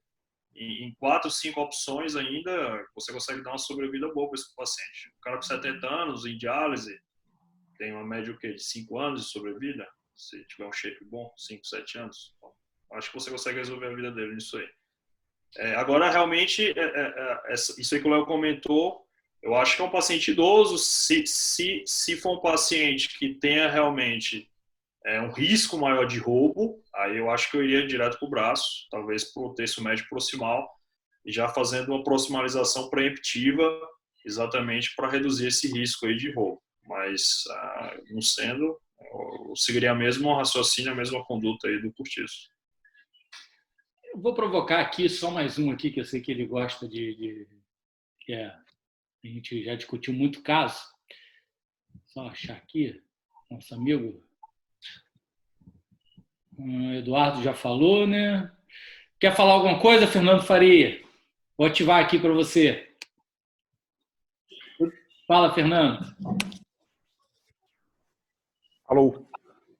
em 4, 5 opções ainda, você consegue dar uma sobrevida boa para esse paciente. O cara com 70 anos, em diálise, tem uma média de 5 anos de sobrevida, se tiver um shape bom, 5, 7 anos. Bom, acho que você consegue resolver a vida dele nisso aí. Agora, realmente, isso aí que o Léo comentou, eu acho que é um paciente idoso. Se for um paciente que tenha realmente um risco maior de roubo, aí eu acho que eu iria direto para o braço, talvez para o terço médio proximal, e já fazendo uma proximalização preemptiva, exatamente para reduzir esse risco aí de roubo. Mas, não sendo, eu seguiria mesmo o raciocínio, a mesma conduta aí do Curtiço. Eu vou provocar aqui só mais um aqui, que eu sei que ele gosta a gente já discutiu muito caso. Só achar aqui, nosso amigo Eduardo já falou, né? Quer falar alguma coisa, Fernando Faria? Vou ativar aqui para você. Fala, Fernando. Alô.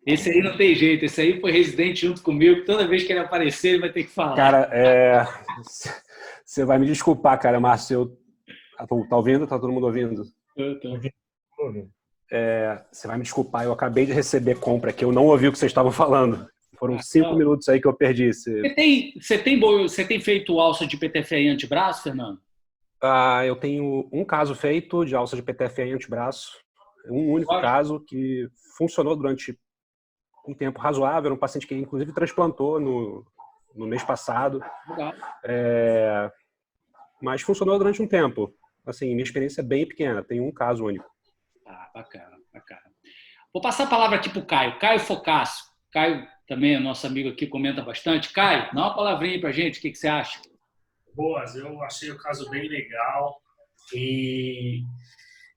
Esse aí não tem jeito, esse aí foi residente junto comigo. Toda vez que ele aparecer, ele vai ter que falar. Cara, você vai me desculpar, cara, Márcio. Tá ouvindo? Tá todo mundo ouvindo? Eu tô ouvindo. Você vai me desculpar, eu acabei de receber compra aqui, eu não ouvi o que vocês estavam falando. Foram 5 minutos aí que eu perdi. Você tem feito alça de PTFE em antebraço, Fernando? Eu tenho um caso feito de alça de PTFE em antebraço. Um único caso que funcionou durante um tempo razoável. Era um paciente que, inclusive, transplantou no mês passado. Legal. Mas funcionou durante um tempo. Assim, minha experiência é bem pequena. Tem um caso único. Bacana, bacana. Vou passar a palavra aqui para o Caio. Caio Focasso. Caio também é nosso amigo aqui, comenta bastante. Caio, dá uma palavrinha aí para a gente. O que você acha? Boas, eu achei o caso bem legal. E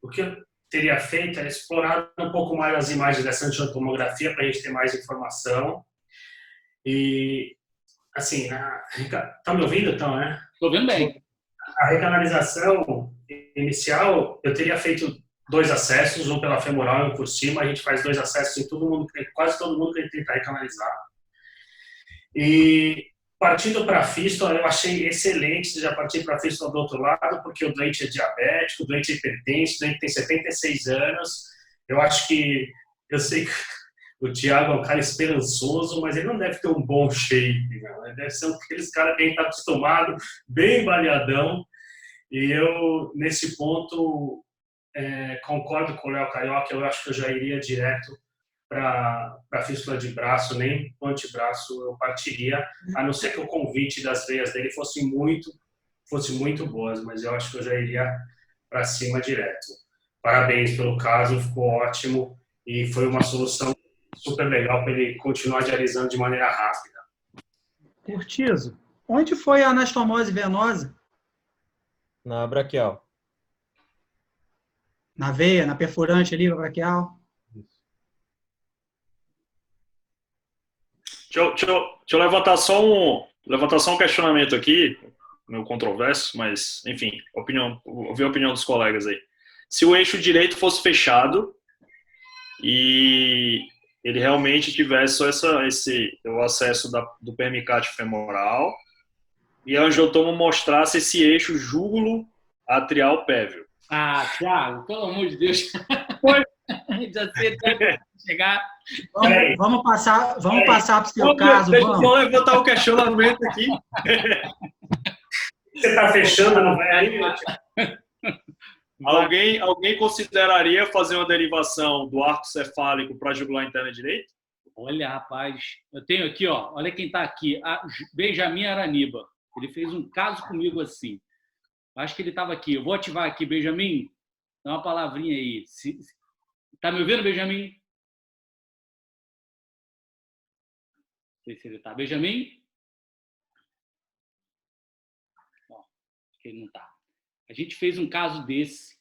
o que eu teria feito é explorar um pouco mais as imagens dessa angiotomografia para a gente ter mais informação. E, assim, tá me ouvindo, então, né? Estou ouvindo bem. A recanalização inicial, eu teria feito 2 acessos, um pela femoral e um por cima. A gente faz 2 acessos em quase todo mundo que a gente tenta recanalizar. E partindo para a fístula, eu achei excelente já partir para a fístula do outro lado, porque o doente é diabético, o doente é hipertenso, o doente tem 76 anos. Eu sei que o Thiago é um cara esperançoso, mas ele não deve ter um bom shape, não. Ele deve ser aqueles caras que a gente está acostumado, bem baleadão. E eu, nesse ponto, concordo com o Léo Carioca. Eu acho que eu já iria direto para a fístula de braço, nem o antebraço eu partiria, a não ser que o convite das veias dele fosse muito boas, mas eu acho que eu já iria para cima direto. Parabéns pelo caso, ficou ótimo e foi uma solução super legal para ele continuar dialisando de maneira rápida. Curtizo, onde foi a anastomose venosa? Na braquial. Na veia, na perfurante ali, na braquial? Deixa eu levantar só um questionamento aqui, meio controverso, mas, enfim, ouvir a opinião dos colegas aí. Se o eixo direito fosse fechado e ele realmente tivesse só o acesso do permicate femoral e a angiotomo mostrasse esse eixo júgulo atrial pévio. Thiago, pelo amor de Deus. Já sei até chegar. Vamos passar para o seu caso. Deixa eu só levantar o questionamento aqui. Você está fechando, não vai aí? Alguém consideraria fazer uma derivação do arco cefálico para a jugular interna direita? Olha, rapaz, eu tenho aqui, ó, olha quem está aqui, Benjamin Araniba. Ele fez um caso comigo assim. Acho que ele estava aqui. Eu vou ativar aqui, Benjamin. Dá uma palavrinha aí. Tá me ouvindo, Benjamin? Não sei se ele tá. Benjamin? Ó, acho que ele não tá. A gente fez um caso desse.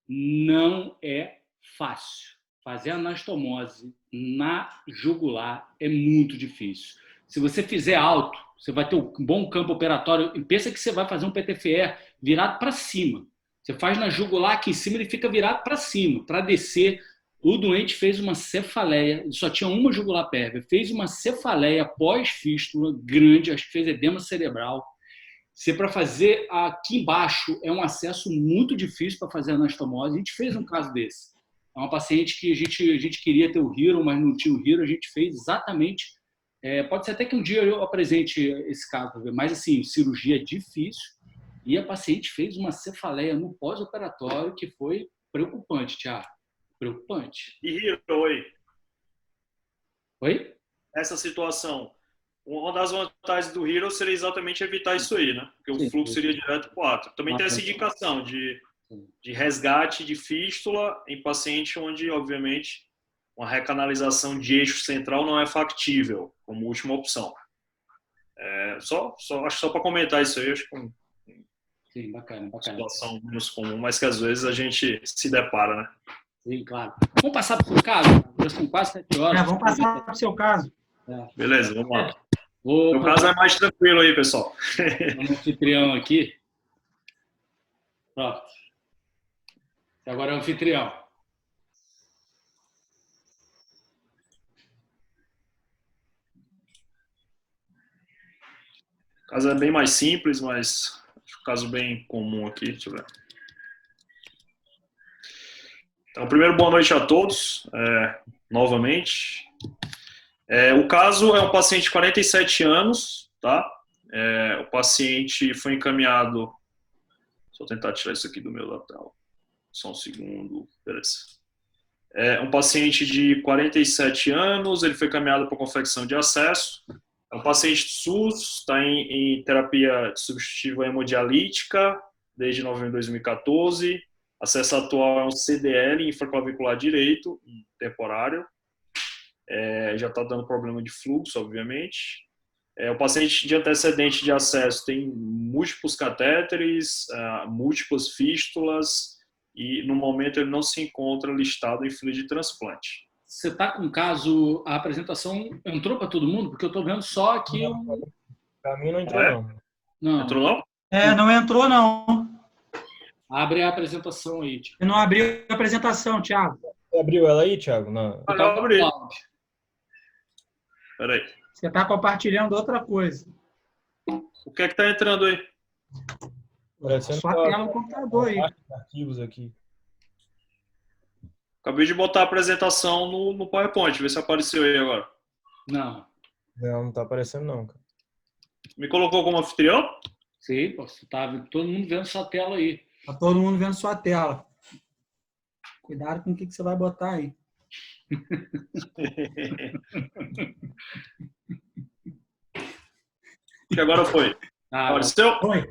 Não é fácil. Fazer anastomose na jugular é muito difícil. Se você fizer alto, você vai ter um bom campo operatório. E pensa que você vai fazer um PTFE virado para cima. Você faz na jugular aqui em cima, ele fica virado para cima, para descer. O doente fez uma cefaleia, ele só tinha uma jugular pérvia, fez uma cefaleia pós-fístula grande, acho que fez edema cerebral. Se para fazer aqui embaixo é um acesso muito difícil para fazer anastomose, a gente fez um caso desse. É uma paciente que a gente queria ter o Hero, mas não tinha o Hero, a gente fez exatamente. Pode ser até que um dia eu apresente esse caso, mas assim, cirurgia é difícil. E a paciente fez uma cefaleia no pós-operatório que foi preocupante, Thiago. Preocupante. E Hero, oi? Oi? Essa situação. Uma das vantagens do Hero seria exatamente evitar isso aí, né? Porque o fluxo seria direto para o átrio. Também tem essa indicação de resgate de fístula em paciente onde, obviamente, uma recanalização de eixo central não é factível, como última opção. Acho só para comentar isso aí, acho que sim, bacana. Situação menos comum, mas que às vezes a gente se depara, né? Sim, claro. Vamos passar para o seu caso? Já são quase 7 horas. Vamos passar para o seu caso. Beleza, vamos lá. O caso é mais tranquilo aí, pessoal. Um anfitrião aqui. Pronto. Agora é o anfitrião. O caso é bem mais simples, mas um caso bem comum aqui. Deixa eu ver. Então, primeiro, boa noite a todos, novamente. O caso é um paciente de 47 anos, tá? O paciente foi encaminhado... Só tentar tirar isso aqui do meu lateral. Só um segundo. Beleza. Um paciente de 47 anos, ele foi encaminhado para confecção de acesso. É um paciente de SUS, está em terapia substitutiva hemodialítica desde novembro de 2014. Acesso atual é um CDL infraclavicular direito, temporário. Já está dando problema de fluxo, obviamente. O paciente de antecedente de acesso tem múltiplos catéteres, múltiplas fístulas e, no momento, ele não se encontra listado em fila de transplante. Você está com caso, a apresentação entrou para todo mundo? Porque eu estou vendo só aqui... Para mim não entrou, não. Entrou, não? Não entrou, não. Abre a apresentação aí, Thiago. Eu não abri a apresentação, Thiago. Você abriu ela aí, Thiago? Não, abri. Peraí. Você está compartilhando outra coisa. O que é que está entrando aí? Só tela no computador aí. Arquivos aqui. Acabei de botar a apresentação no PowerPoint. Vê se apareceu aí agora. Não. Não está aparecendo não, cara. Me colocou como anfitrião? Sim, você tá todo mundo vendo sua tela aí. Está todo mundo vendo sua tela. Cuidado com o que você vai botar aí. Que agora foi. Apareceu? Foi.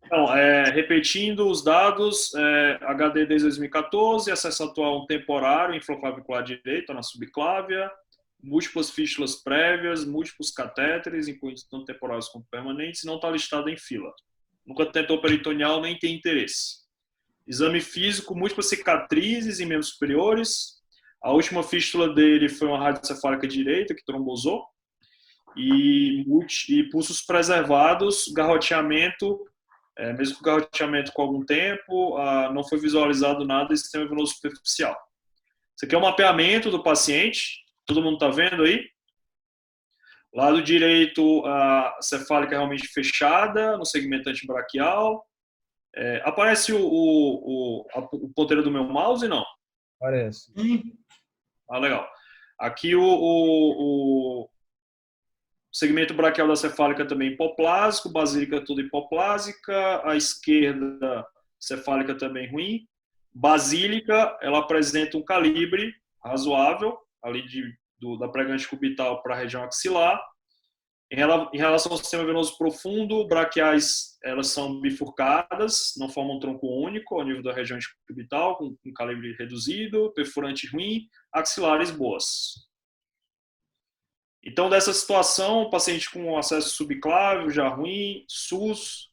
Então, repetindo os dados, HD desde 2014, acesso atual um temporário, infraclavicular direito, na subclávia, múltiplas fístulas prévias, múltiplos catéteres, incluindo tanto temporários como permanentes, não está listado em fila. Nunca tentou peritoneal, nem tem interesse. Exame físico, múltiplas cicatrizes em membros superiores. A última fístula dele foi uma radiocefálica direita, que trombosou. E pulsos preservados, garroteamento, mesmo com garroteamento com algum tempo, não foi visualizado nada de sistema venoso superficial. Isso aqui é um mapeamento do paciente. Todo mundo está vendo aí? Lado direito, a cefálica realmente fechada, no segmento antibraquial. Aparece o ponteiro do meu mouse, não? Parece. Ah, legal. Aqui o segmento braquial da cefálica também hipoplásico, basílica toda hipoplásica, a esquerda cefálica também ruim. Basílica, ela apresenta um calibre razoável, ali da pregante cubital para a região axilar. Em relação ao sistema venoso profundo, braquiais, elas são bifurcadas, não formam um tronco único ao nível da região cubital, com calibre reduzido, perfurante ruim, axilares boas. Então, dessa situação, paciente com acesso subclávio, já ruim, SUS,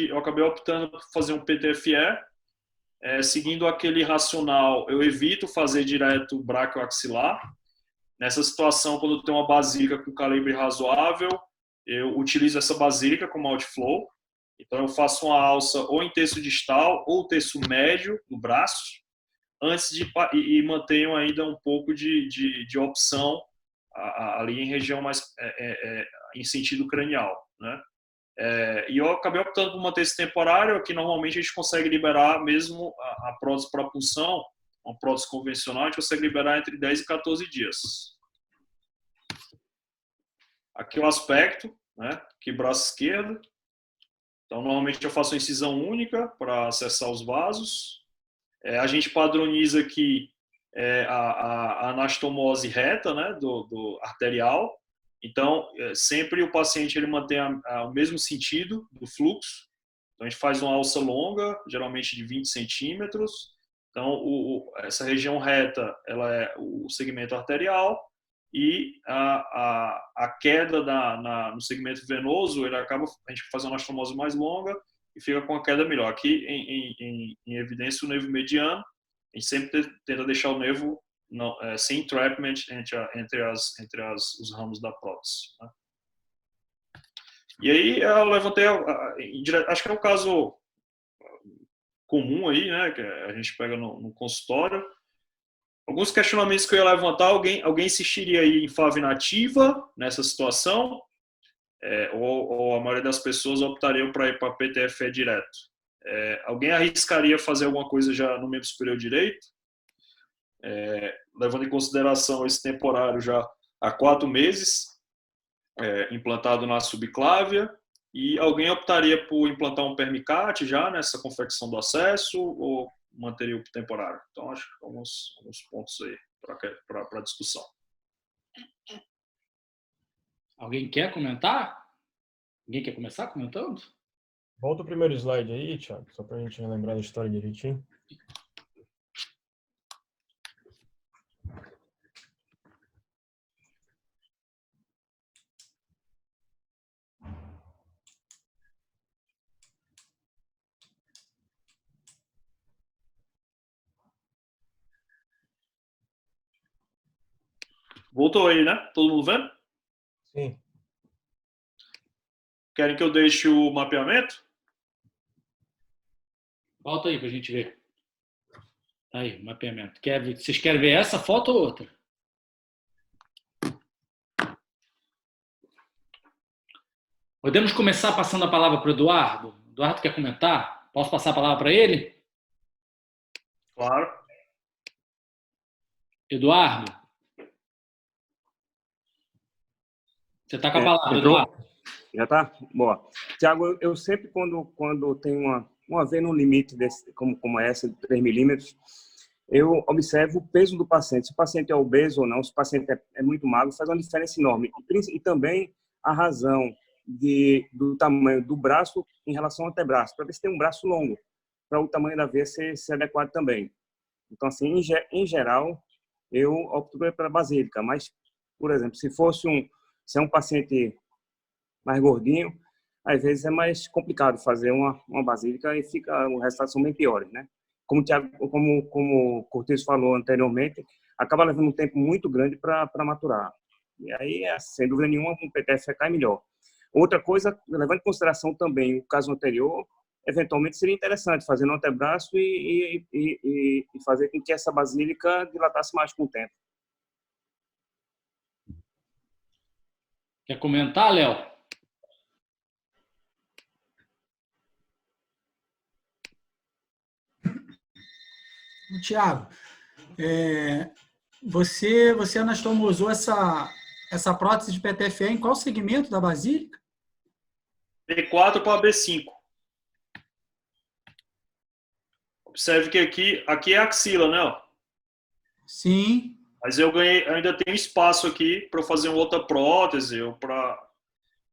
eu acabei optando por fazer um PTFE, seguindo aquele racional, eu evito fazer direto braquioaxilar. Nessa situação, quando eu tenho uma basílica com calibre razoável, eu utilizo essa basílica como outflow. Então, eu faço uma alça ou em terço distal ou terço médio no braço, e mantenho ainda um pouco de opção ali em região mais em sentido cranial, né? E eu acabei optando por manter esse temporário, que normalmente a gente consegue liberar mesmo a prótese para punção, uma prótese convencional, a gente consegue liberar entre 10 e 14 dias. Aqui o aspecto, né? Aqui braço esquerdo. Então, normalmente eu faço uma incisão única para acessar os vasos. A gente padroniza aqui a anastomose reta, né? do arterial. Então, sempre o paciente ele mantém o mesmo sentido do fluxo. Então, a gente faz uma alça longa, geralmente de 20 centímetros. Então, essa região reta ela é o segmento arterial e a queda no segmento venoso, a gente faz uma anastomose mais longa e fica com a queda melhor. Aqui, em evidência, o nervo mediano, a gente sempre tenta deixar o nervo sem entrapment entre os ramos da prótese, né? E aí eu levantei, acho que é um caso comum aí, né, que a gente pega no consultório. Alguns questionamentos que eu ia levantar, alguém insistiria aí em FAV nativa nessa situação, ou a maioria das pessoas optariam para ir para PTFE direto? Alguém arriscaria fazer alguma coisa já no membro superior direito? Levando em consideração esse temporário já há 4 meses, implantado na subclávia, e alguém optaria por implantar um permicate já nessa confecção do acesso ou manteria o temporário? Então, acho que alguns pontos aí para discussão. Alguém quer comentar? Alguém quer começar comentando? Volta o primeiro slide aí, Thiago, só para a gente lembrar da história direitinho. Voltou aí, né? Todo mundo vendo? Sim. Querem que eu deixe o mapeamento? Volta aí para a gente ver. Aí, mapeamento. Vocês querem ver essa foto ou outra? Podemos começar passando a palavra para o Eduardo? Eduardo quer comentar? Posso passar a palavra para ele? Claro. Eduardo? Você está com a palavra, Eduardo. Já está? Boa. Tiago, eu sempre, quando tem uma veia no limite, como essa, de 3 milímetros, eu observo o peso do paciente. Se o paciente é obeso ou não, se o paciente é muito magro, faz uma diferença enorme. E também a razão do tamanho do braço em relação ao antebraço, para ver se tem um braço longo, para o tamanho da veia ser adequado também. Então, assim, em geral, eu opto pela basílica, mas, por exemplo, se é um paciente mais gordinho, às vezes é mais complicado fazer uma basílica e os resultados são bem piores, né? Como o Cortez falou anteriormente, acaba levando um tempo muito grande para maturar. E aí, sem dúvida nenhuma, um PTFE cai melhor. Outra coisa, levando em consideração também o caso anterior, eventualmente seria interessante fazer no antebraço e fazer com que essa basílica dilatasse mais com o tempo. Quer comentar, Léo? Tiago, você anastomosou essa prótese de PTFE em qual segmento da basílica? B4 para B5. Observe que aqui é axila, né? Ó. Sim. Mas eu ainda tenho espaço aqui para fazer uma outra prótese,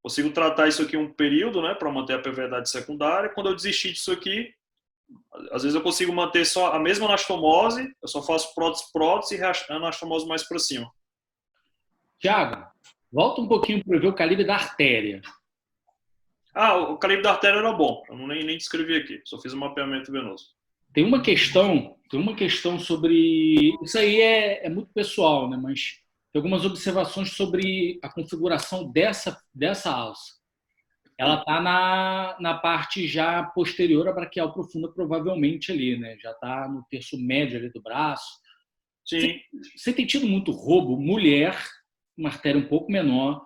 consigo tratar isso aqui um período, né, para manter a pervierdade secundária. Quando eu desistir disso aqui, às vezes eu consigo manter só a mesma anastomose, eu só faço prótese e anastomose mais para cima. Tiago, volta um pouquinho para ver o calibre da artéria. O calibre da artéria era bom, eu nem descrevi aqui, só fiz um mapeamento venoso. Tem uma questão sobre... Isso aí é muito pessoal, né? Mas tem algumas observações sobre a configuração dessa alça. Ela está na parte já posterior à braquial profunda, provavelmente ali, né? Já está no terço médio ali do braço. Sim. Você tem tido muito roubo, mulher, uma artéria um pouco menor,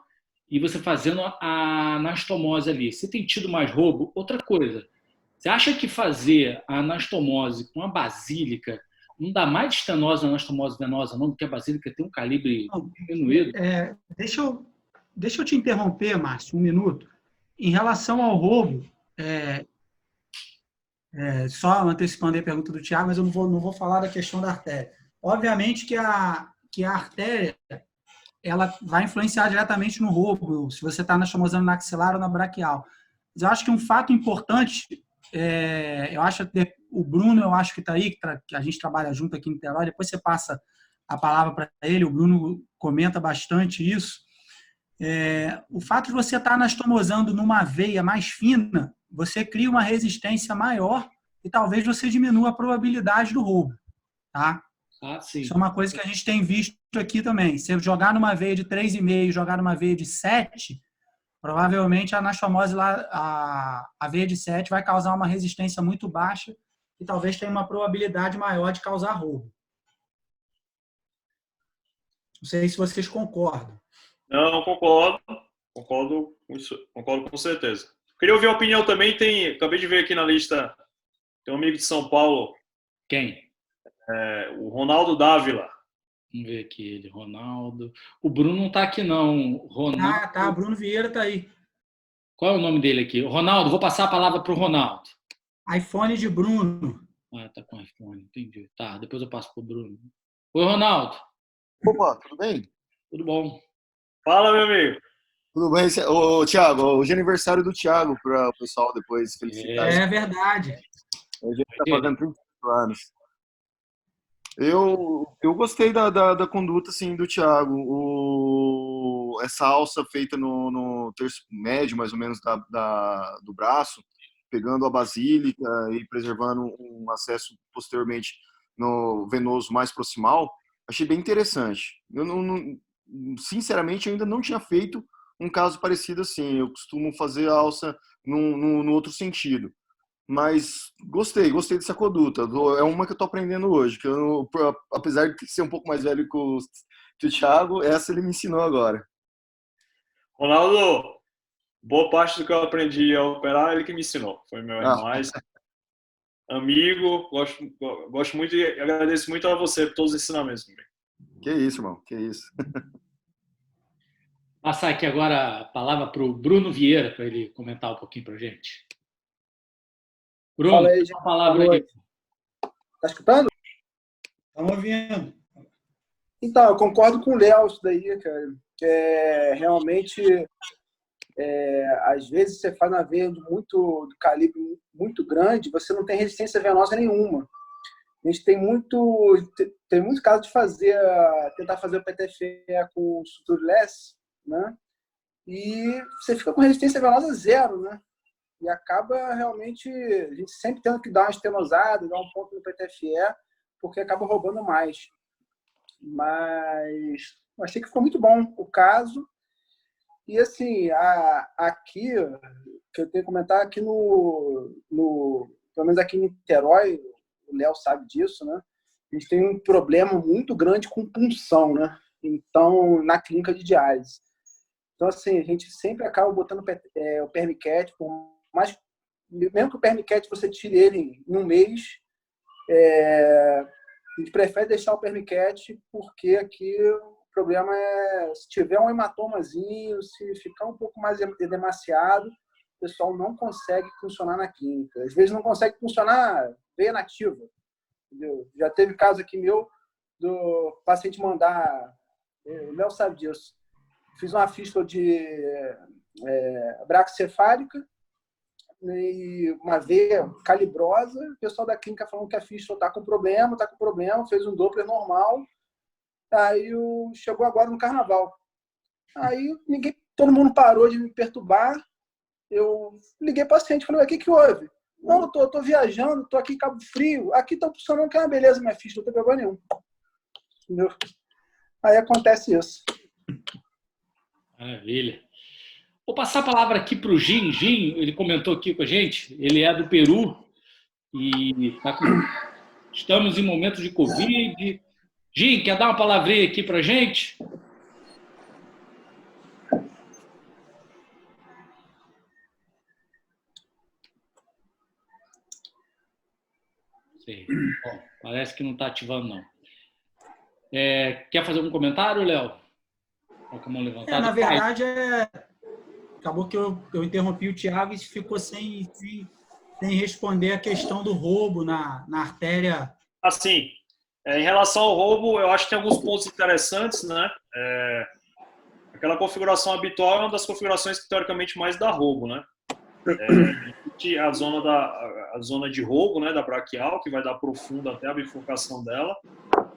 e você fazendo a anastomose ali. Você tem tido mais roubo? Outra coisa, você acha que fazer a anastomose com a basílica não dá mais estenose na anastomose venosa, não? Porque a basílica tem um calibre diminuído? Deixa eu te interromper, Márcio, um minuto. Em relação ao roubo, só antecipando a pergunta do Tiago, mas eu não vou falar da questão da artéria. Obviamente que a artéria ela vai influenciar diretamente no roubo, se você está anastomosando na axilar ou na braquial. Mas eu acho que um fato importante, eu acho que o Bruno, eu acho que está aí, que a gente trabalha junto aqui em Niterói, depois você passa a palavra para ele, o Bruno comenta bastante isso. O fato de você estar anastomosando numa veia mais fina, você cria uma resistência maior e talvez você diminua a probabilidade do roubo. Tá? Sim. Isso é uma coisa que a gente tem visto aqui também. Se jogar numa veia de 3,5 e jogar numa veia de 7, provavelmente a anastomose lá, a veia de 7 vai causar uma resistência muito baixa e talvez tenha uma probabilidade maior de causar roubo. Não sei se vocês concordam. Não, concordo com certeza. Queria ouvir a opinião também, acabei de ver aqui na lista, tem um amigo de São Paulo. Quem? O Ronaldo Dávila. Vamos ver aqui ele, Ronaldo. O Bruno não está aqui, não. Ronaldo... Tá. Bruno Vieira está aí. Qual é o nome dele aqui? Ronaldo, vou passar a palavra para o Ronaldo. iPhone de Bruno. Tá com iPhone, entendi. Tá, depois eu passo para o Bruno. Oi, Ronaldo. Opa, tudo bem? Tudo bom. Fala, meu amigo. Tudo bem? Tiago, hoje é aniversário do Tiago, para o pessoal depois felicitar. É verdade. Hoje ele está fazendo 35 anos. Eu gostei da conduta assim, do Tiago. Essa alça feita no terço médio, mais ou menos, do braço, pegando a basílica e preservando um acesso posteriormente no venoso mais proximal, achei bem interessante. Eu sinceramente, eu ainda não tinha feito um caso parecido assim. Eu costumo fazer a alça no outro sentido. Mas gostei dessa conduta. É uma que eu tô aprendendo hoje, que apesar de ser um pouco mais velho que o Thiago, essa ele me ensinou agora. Ronaldo, boa parte do que eu aprendi a operar, ele que me ensinou. Foi meu mais amigo, gosto muito e agradeço muito a você por todos os ensinamentos. Que isso, irmão, que isso. Passar aqui agora a palavra para o Bruno Vieira, para ele comentar um pouquinho para a gente. Bruno, fala aí, gente. A palavra aí. Tá escutando? Estamos ouvindo. Então, eu concordo com o Léo isso daí, cara. Realmente, às vezes você faz uma veia de calibre muito grande, você não tem resistência venosa nenhuma. A gente tem muito caso de tentar fazer o PTFE com sutureless, né? E você fica com resistência venosa zero, né? E acaba realmente, a gente sempre tendo que dar uma estenosada, dar um ponto no PTFE, porque acaba roubando mais. Mas eu achei que ficou muito bom o caso. E assim, aqui, que eu tenho que comentar, aqui pelo menos aqui em Niterói, o Léo sabe disso, né? A gente tem um problema muito grande com punção, né? Então, na clínica de diálise. Então, assim, a gente sempre acaba botando o permicat, mesmo que o permicat você tire ele em um mês, A gente prefere deixar o permicat porque aqui o problema é se tiver um hematomazinho, se ficar um pouco mais edemaciado, o pessoal não consegue funcionar na clínica. Às vezes não consegue funcionar veia nativa. Entendeu? Já teve caso aqui meu do paciente mandar, o Léo sabe disso, fiz uma fístula de braquicefálica e uma veia calibrosa, o pessoal da clínica falando que a fístula está com problema, fez um Doppler normal, aí chegou agora no carnaval. Aí todo mundo parou de me perturbar, eu liguei para o paciente, falei, o que houve? Não, eu tô viajando, tô aqui em Cabo Frio, aqui tá funcionando que é uma beleza minha ficha, não tem problema nenhum. Entendeu? Aí acontece isso. Maravilha. Vou passar a palavra aqui para o Jim. Jim, ele comentou aqui com a gente, ele é do Peru e estamos em momentos de Covid. Jim, quer dar uma palavrinha aqui para a gente? Sei. Bom, parece que não está ativando, não. Quer fazer algum comentário, Léo? Com a mão levantada? Na verdade, acabou que eu interrompi o Thiago e ficou sem responder a questão do roubo na artéria. Assim, em relação ao roubo, eu acho que tem alguns pontos interessantes, né? Aquela configuração habitual é uma das configurações que, teoricamente, mais dá roubo, né? A zona de roubo, né, da braquial, que vai dar profunda até a bifurcação dela.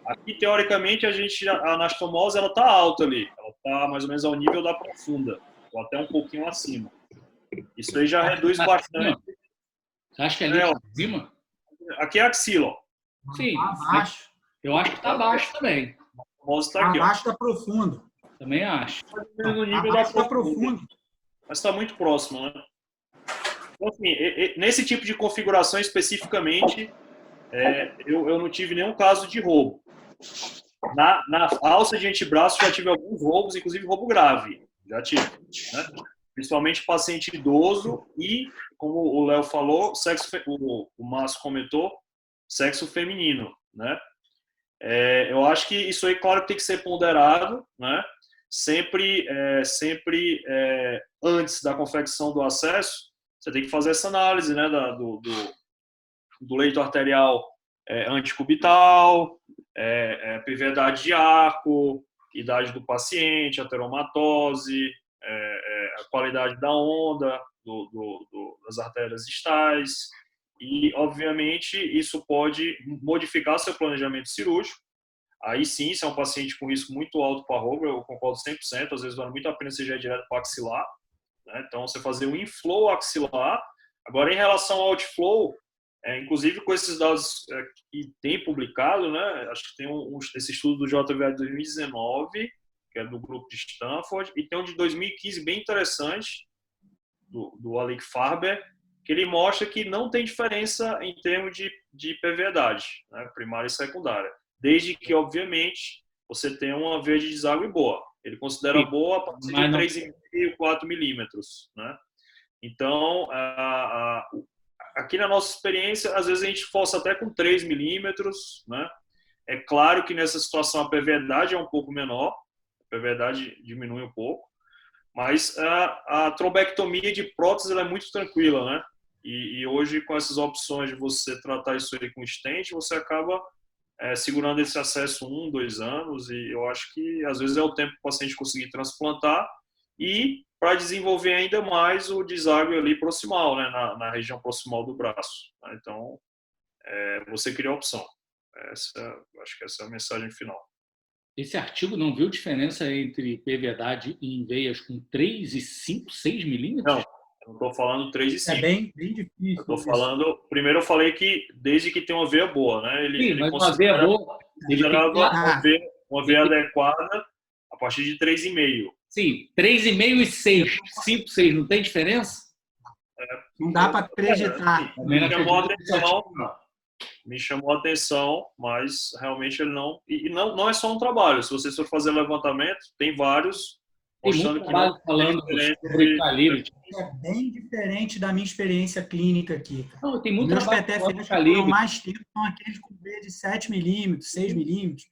Aqui, teoricamente, a anastomose ela está alta ali. Ela está mais ou menos ao nível da profunda, ou até um pouquinho acima. Isso aí já reduz bastante. Você acha que é ali em cima? Aqui é a axila. Sim, abaixo. Eu acho que está abaixo também. Tá aqui, abaixo está profundo. Também acho. No nível abaixo está profundo. Mas está muito próximo, né? Então, assim, nesse tipo de configuração especificamente, eu não tive nenhum caso de roubo. Na alça de antebraço já tive alguns roubos, inclusive roubo grave. Já tive, né? Principalmente paciente idoso e, como o Léo falou, o Márcio comentou, sexo feminino, né? Eu acho que isso aí, claro, tem que ser ponderado, né? Sempre antes da confecção do acesso, você tem que fazer essa análise, né, do leito arterial anticubital, pivedade de arco, idade do paciente, ateromatose, a qualidade da onda das artérias distais e, obviamente, isso pode modificar seu planejamento cirúrgico. Aí sim, se é um paciente com risco muito alto para roubo, eu concordo 100%, às vezes vale muito a pena você já ir direto para axilar, né? Então, você fazer o inflow axilar. Agora, em relação ao outflow, inclusive com esses dados que tem publicado, né? Acho que tem esse estudo do JVA de 2019, que é do grupo de Stanford, e tem um de 2015 bem interessante, do Alec Farber, que ele mostra que não tem diferença em termos de PVedade, né? Primária e secundária. Desde que, obviamente, você tenha uma veia de deságue boa. Ele considera boa a partir de 3,5, 4 milímetros, né? Então, aqui na nossa experiência, às vezes a gente força até com 3 milímetros, né? É claro que nessa situação a PVedade é um pouco menor, a PVedade diminui um pouco, mas a trombectomia de prótese ela é muito tranquila, né? E hoje, com essas opções de você tratar isso aí com stent, você acaba segurando esse acesso 1, 2 anos, e eu acho que às vezes é o tempo para o paciente conseguir transplantar e para desenvolver ainda mais o deságue ali proximal, né, na região proximal do braço. Então, você cria a opção. Acho que essa é a mensagem final. Esse artigo não viu diferença entre PVedade em veias com 3 e 5, 6 milímetros? Não, eu não estou falando 3 e 5. É bem difícil. Eu estou falando... Primeiro eu falei que desde que tem uma veia boa, né? Ele mas uma veia boa... uma veia adequada a partir de 3,5. Sim, 3,5 e 6. 5, 6, não tem diferença? Não dá para acreditar. Me chamou a atenção, mas realmente ele não... E não é só um trabalho. Se vocês for fazer levantamento, tem vários Tem muito mostrando que trabalho não falando tem diferença sobre entre- calibre. É bem diferente da minha experiência clínica aqui. Não, tem Os muito meus trabalho PTFEs falando que de duram calibre. mais tempo são aqueles com V de 7 milímetros, 6 milímetros.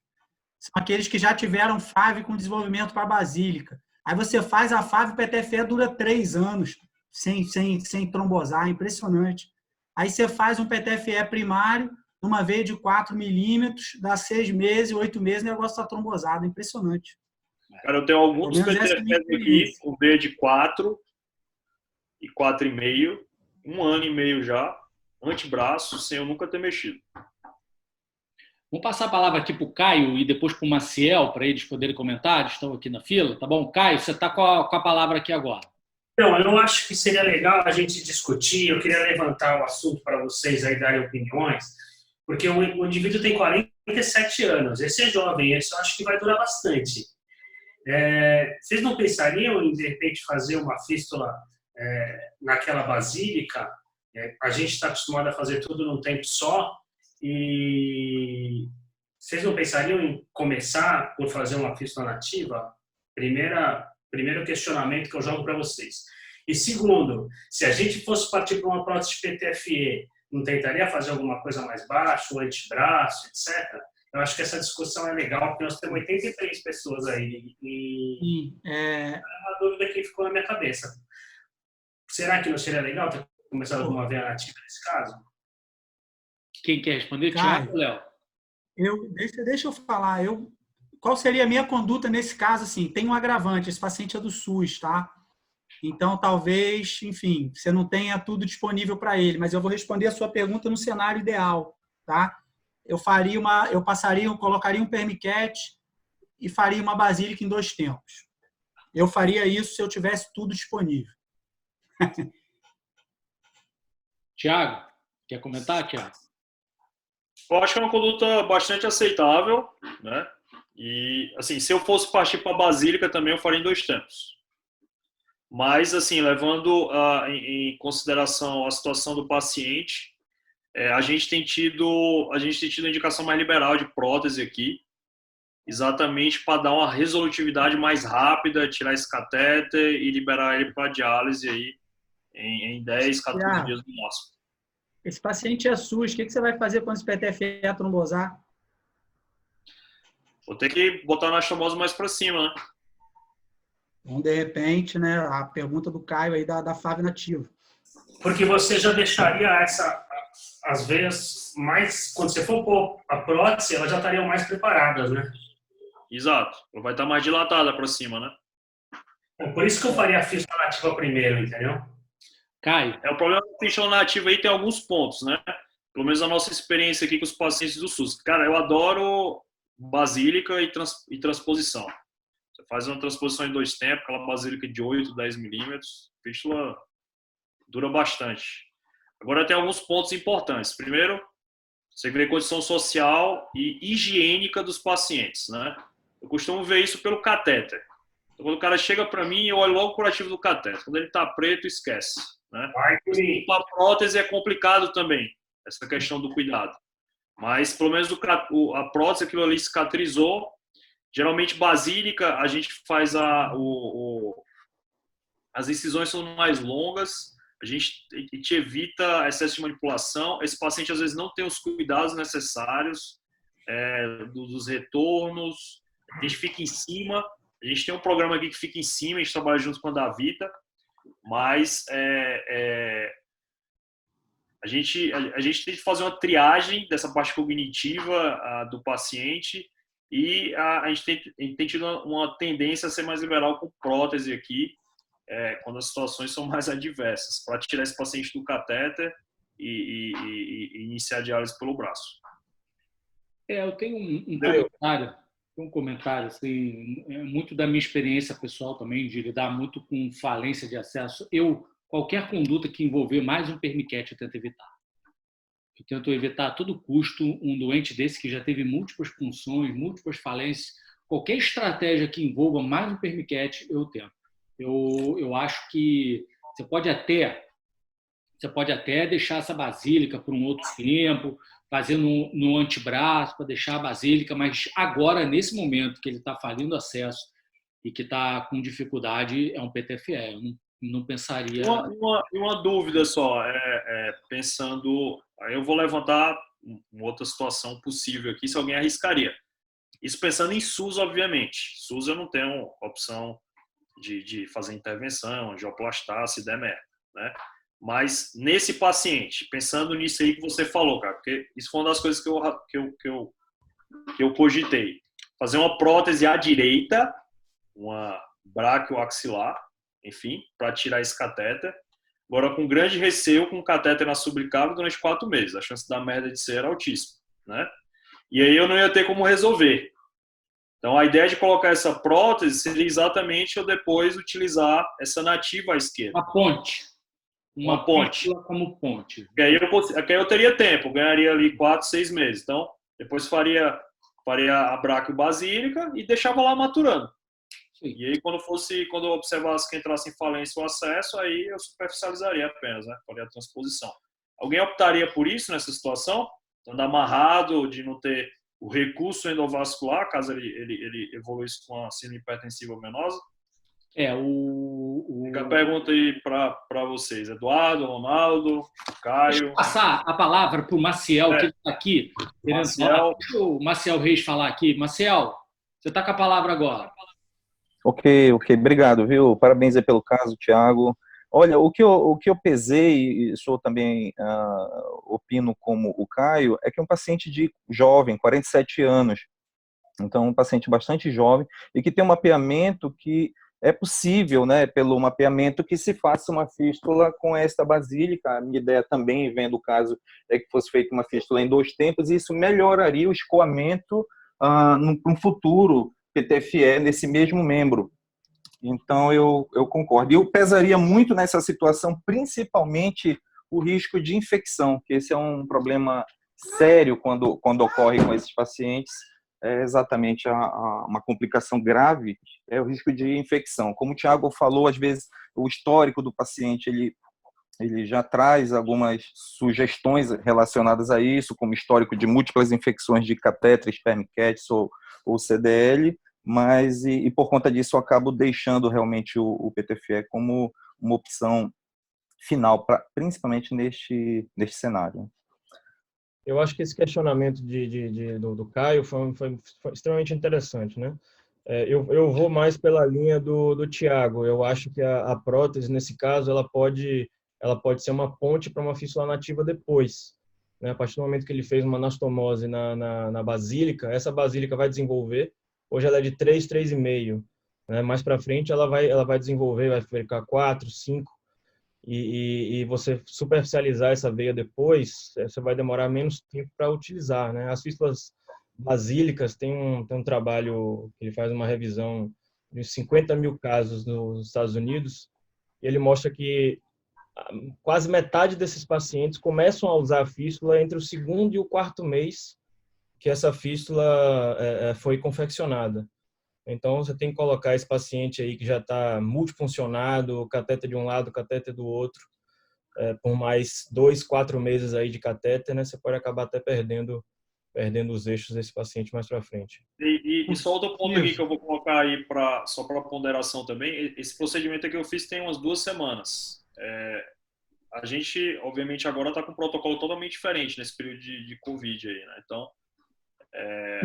São aqueles que já tiveram FAV com desenvolvimento para basílica. Aí você faz a FAV, o PTFE dura 3 anos sem trombosar, é impressionante. Aí você faz um PTFE primário, numa veia de 4 milímetros, dá 6 meses, 8 meses, o negócio está trombosado, é impressionante. Cara, eu tenho alguns Pelo menos essa é a minha PTFEs aqui, com V de 4 e 4,5, 1 ano e meio já, antebraço, sem eu nunca ter mexido. Vamos passar a palavra aqui para o Caio e depois para o Maciel, para eles poderem comentar. Estão aqui na fila, tá bom? Caio, você está com a palavra aqui agora. Não, eu acho que seria legal a gente discutir. Eu queria levantar o assunto para vocês aí darem opiniões, porque o indivíduo tem 47 anos. Esse é jovem, esse eu acho que vai durar bastante. Vocês não pensariam em, de repente, fazer uma fístula naquela basílica? A gente está acostumado a fazer tudo num tempo só. E vocês não pensariam em começar por fazer uma fístula nativa? Primeiro questionamento que eu jogo para vocês. E segundo, se a gente fosse partir para uma prótese PTFE, não tentaria fazer alguma coisa mais baixa, o antebraço, etc.? Eu acho que essa discussão é legal, porque nós temos 83 pessoas aí. E é uma dúvida que ficou na minha cabeça. Será que não seria legal ter começado com uma veia nativa nesse caso? Quem quer responder? Caio, Tiago, Léo? Deixa eu falar. Qual seria a minha conduta nesse caso? Assim, tem um agravante, esse paciente é do SUS, tá? Então, talvez, enfim, você não tenha tudo disponível para ele, mas eu vou responder a sua pergunta no cenário ideal, tá? Eu colocaria um permiquete e faria uma basílica em 2 tempos. Eu faria isso se eu tivesse tudo disponível. Tiago, quer comentar, Tiago? Eu acho que é uma conduta bastante aceitável, né? E, assim, se eu fosse partir para a basílica também, eu faria em 2 tempos. Mas, assim, levando em consideração a situação do paciente, a gente tem tido a indicação mais liberal de prótese aqui, exatamente para dar uma resolutividade mais rápida, tirar esse catéter e liberar ele para diálise aí em 10, 14 dias no máximo. Esse paciente é SUS, o que você vai fazer quando esse PTFE trombosar? Vou ter que botar na trombose mais para cima, né? Então, de repente, né, a pergunta do Caio aí da FAV nativa. Porque você já deixaria as veias mais... Quando você for pôr a prótese, elas já estariam mais preparadas, né? Exato. Vai estar mais dilatada para cima, né? Por isso que eu faria a fístula nativa primeiro, entendeu? Caio. O problema da fístula nativa aí tem alguns pontos, né? Pelo menos a nossa experiência aqui com os pacientes do SUS. Cara, eu adoro basílica e transposição. Você faz uma transposição em 2 tempos, aquela basílica de 8, 10 milímetros, fístula dura bastante. Agora tem alguns pontos importantes. Primeiro, você vê a condição social e higiênica dos pacientes, né? Eu costumo ver isso pelo catéter. Então, quando o cara chega para mim, eu olho logo o curativo do catéter. Quando ele está preto, esquece, né? A prótese é complicado também, essa questão do cuidado. Mas, pelo menos, a prótese, aquilo ali cicatrizou. Geralmente, basílica, a gente faz as incisões são mais longas, a gente evita excesso de manipulação. Esse paciente, às vezes, não tem os cuidados necessários dos retornos. A gente fica em cima. A gente tem um programa aqui que fica em cima, a gente trabalha junto com a Davita, mas a gente tem que fazer uma triagem dessa parte cognitiva do paciente e a gente tem tido uma tendência a ser mais liberal com prótese aqui, quando as situações são mais adversas, para tirar esse paciente do catéter e iniciar a diálise pelo braço. Eu tenho um comentário, assim, muito da minha experiência pessoal também, de lidar muito com falência de acesso. Qualquer conduta que envolver mais um permiquete, eu tento evitar. Eu tento evitar a todo custo um doente desse que já teve múltiplas punções, múltiplas falências. Qualquer estratégia que envolva mais um permiquete, eu tento. Eu acho que você pode até deixar essa basílica por um outro tempo, fazer no antebraço para deixar a basílica, mas agora, nesse momento que ele está falindo acesso e que está com dificuldade, é um PTFE. Eu não pensaria... Uma dúvida só, pensando... Aí eu vou levantar uma outra situação possível aqui, se alguém arriscaria. Isso pensando em SUS, obviamente. SUS eu não tenho opção de fazer intervenção, angioplastar, se der merda, né? Mas nesse paciente, pensando nisso aí que você falou, cara, porque isso foi uma das coisas que eu cogitei. Fazer uma prótese à direita, uma braquioaxilar, enfim, para tirar esse catéter. Agora, com grande receio, com catéter na subclavícula durante 4 meses. A chance da merda de ser era altíssima, né? E aí eu não ia ter como resolver. Então, a ideia de colocar essa prótese seria exatamente eu depois utilizar essa nativa à esquerda. Uma ponte. Uma ponte. Como ponte. E aí eu teria tempo, ganharia ali 4, 6 meses. Então, depois faria a braquiobasílica e deixava lá maturando. Sim. E aí, quando eu observasse que entrasse em falência o acesso, aí eu superficializaria apenas, né? Faria a transposição. Alguém optaria por isso nessa situação? Andar amarrado, de não ter o recurso endovascular, caso ele evoluísse com a síndrome hipertensiva venosa? Fica a pergunta aí para vocês. Eduardo, Ronaldo, Caio. Deixa eu passar a palavra para o Maciel, que está aqui. Deixa o Maciel Reis falar aqui. Maciel, você está com a palavra agora. Ok. Obrigado, viu? Parabéns aí pelo caso, Thiago. Olha, o que eu pesei, e sou também, opino como o Caio, é que é um paciente jovem, 47 anos. Então, um paciente bastante jovem e que tem um mapeamento que é possível, né, pelo mapeamento, que se faça uma fístula com esta basílica. A minha ideia também, vendo o caso, é que fosse feita uma fístula em 2 tempos, e isso melhoraria o escoamento no futuro PTFE nesse mesmo membro. Então, eu concordo. E eu pesaria muito nessa situação, principalmente o risco de infecção, que esse é um problema sério quando ocorre com esses pacientes. É exatamente uma complicação grave, é o risco de infecção. Como o Thiago falou, às vezes o histórico do paciente ele já traz algumas sugestões relacionadas a isso, como histórico de múltiplas infecções de catéter, spermicets ou CDL, mas e por conta disso eu acabo deixando realmente o PTFE como uma opção final, principalmente neste cenário. Eu acho que esse questionamento do Caio foi extremamente interessante, né? Eu vou mais pela linha do Thiago. Eu acho que a prótese, nesse caso, ela pode ser uma ponte para uma fístula nativa depois, né? A partir do momento que ele fez uma anastomose na basílica, essa basílica vai desenvolver. Hoje ela é de 3, 3,5, né? Mais para frente ela vai desenvolver, vai ficar 4, 5. E você superficializar essa veia depois, você vai demorar menos tempo para utilizar, né? As fístulas basílicas tem um trabalho que ele faz uma revisão de 50 mil casos nos Estados Unidos, e ele mostra que quase metade desses pacientes começam a usar a fístula entre o 2º e o 4º mês que essa fístula foi confeccionada. Então, você tem que colocar esse paciente aí que já está multifuncionado, catéter de um lado, catéter do outro, por mais 2, 4 meses aí de catéter, né? Você pode acabar até perdendo os eixos desse paciente mais para frente. E só outro ponto aqui que eu vou colocar aí só para ponderação também. Esse procedimento que eu fiz tem umas 2 semanas. A gente, obviamente, agora está com um protocolo totalmente diferente nesse período de Covid aí, né? Então,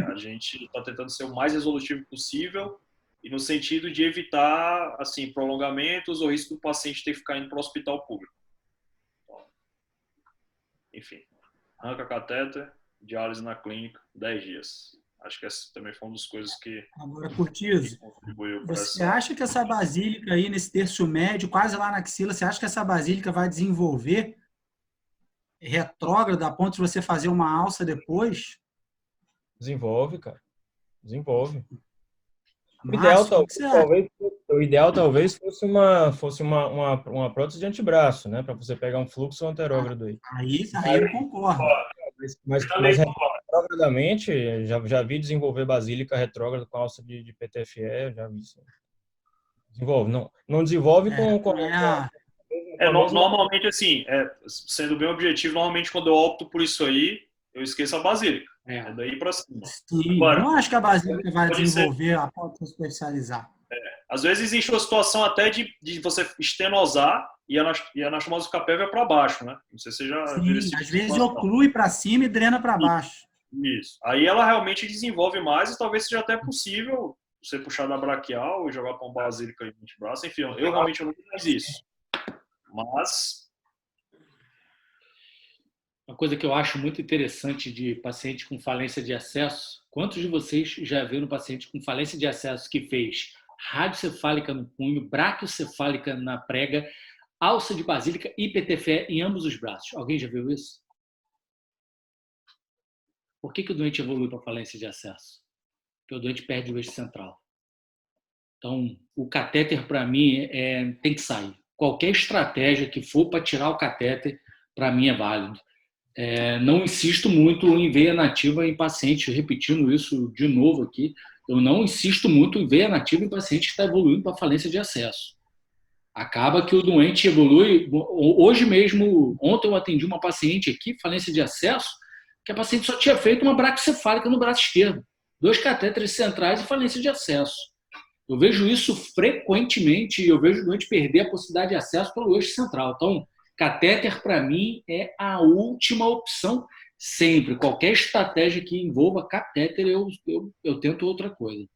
a gente está tentando ser o mais resolutivo possível e no sentido de evitar assim prolongamentos ou risco do paciente ter que ficar indo para o hospital público. Então, enfim, arranca catéter, diálise na clínica, 10 dias. Acho que essa também foi uma das coisas que... Agora, Curtizo, você acha que essa basílica aí, nesse terço médio, quase lá na axila, você acha que essa basílica vai desenvolver retrógrado a ponto de você fazer uma alça depois? Desenvolve, cara. Desenvolve. O ideal talvez fosse uma prótese de antebraço, né? Para você pegar um fluxo anterógrado aí. Aí eu concordo. Mas retrogradamente, já vi desenvolver basílica retrógrada com alça de PTFE, já vi isso. Desenvolve. Não desenvolve normalmente, assim, sendo bem objetivo, normalmente quando eu opto por isso aí, eu esqueço a basílica. É daí para cima. Sim, agora, não acho que a basílica vai desenvolver a ponto de especializar. Às vezes existe uma situação até de você estenosar e a anastomose ficar prévia para baixo, né? Não sei se você já viu esse Sim, tipo às de vezes situação. oclui para cima e drena para baixo. Isso. Aí ela realmente desenvolve mais e talvez seja até possível você puxar da braquial e jogar para um basílica em antebraço. Enfim, eu realmente nunca fiz isso. Mas Uma coisa que eu acho muito interessante de paciente com falência de acesso, quantos de vocês já viram um paciente com falência de acesso que fez radiocefálica no punho, braquiocefálica na prega, alça de basílica e PTFE em ambos os braços? Alguém já viu isso? Por que o doente evolui para falência de acesso? Porque o doente perde o eixo central. Então, o catéter, para mim, tem que sair. Qualquer estratégia que for para tirar o catéter, para mim, é válido. Não insisto muito em veia nativa em pacientes, repetindo isso de novo aqui, eu não insisto muito em veia nativa em paciente que está evoluindo para falência de acesso. Acaba que o doente evolui. Hoje mesmo, ontem eu atendi uma paciente aqui, falência de acesso, que a paciente só tinha feito uma braquiocefálica no braço esquerdo, 2 catéteres centrais e falência de acesso. Eu vejo isso frequentemente, eu vejo o doente perder a possibilidade de acesso pelo eixo central. Então, catéter, para mim, é a última opção sempre. Qualquer estratégia que envolva catéter, eu tento outra coisa.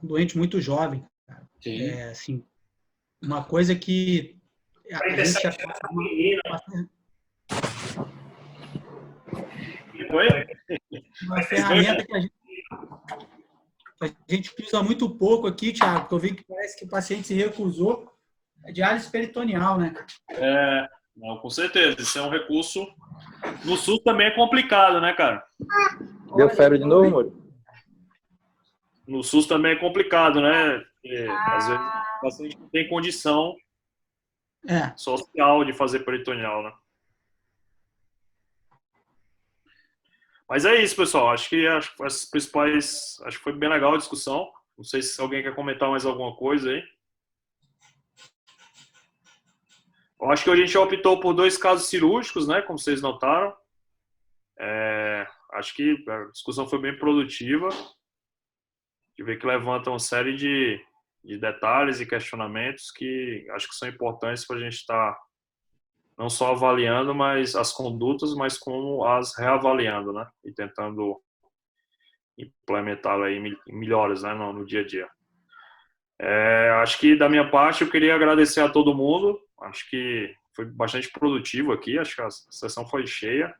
Um doente muito jovem. Sim. Assim, uma coisa que a gente já uma ferramenta que a gente usa muito pouco aqui, Thiago, que eu vi que parece que o paciente se recusou, é diálise peritoneal, né? Não, com certeza. Isso é um recurso. No SUS também é complicado, né, cara? Deu ferro de novo, Moro? No SUS também é complicado, né? Porque, às vezes o paciente não tem condição social de fazer peritoneal, né? Mas é isso, pessoal. Acho que as principais. Acho que foi bem legal a discussão. Não sei se alguém quer comentar mais alguma coisa aí. Eu acho que a gente optou por 2 casos cirúrgicos, né? Como vocês notaram. Acho que a discussão foi bem produtiva. De ver que levanta uma série de detalhes e questionamentos que acho que são importantes para a gente estar não só avaliando as condutas, mas como as reavaliando, né? E tentando implementá-la aí melhores, né? No dia a dia. Acho que da minha parte eu queria agradecer a todo mundo. Acho que foi bastante produtivo aqui. Acho que a sessão foi cheia.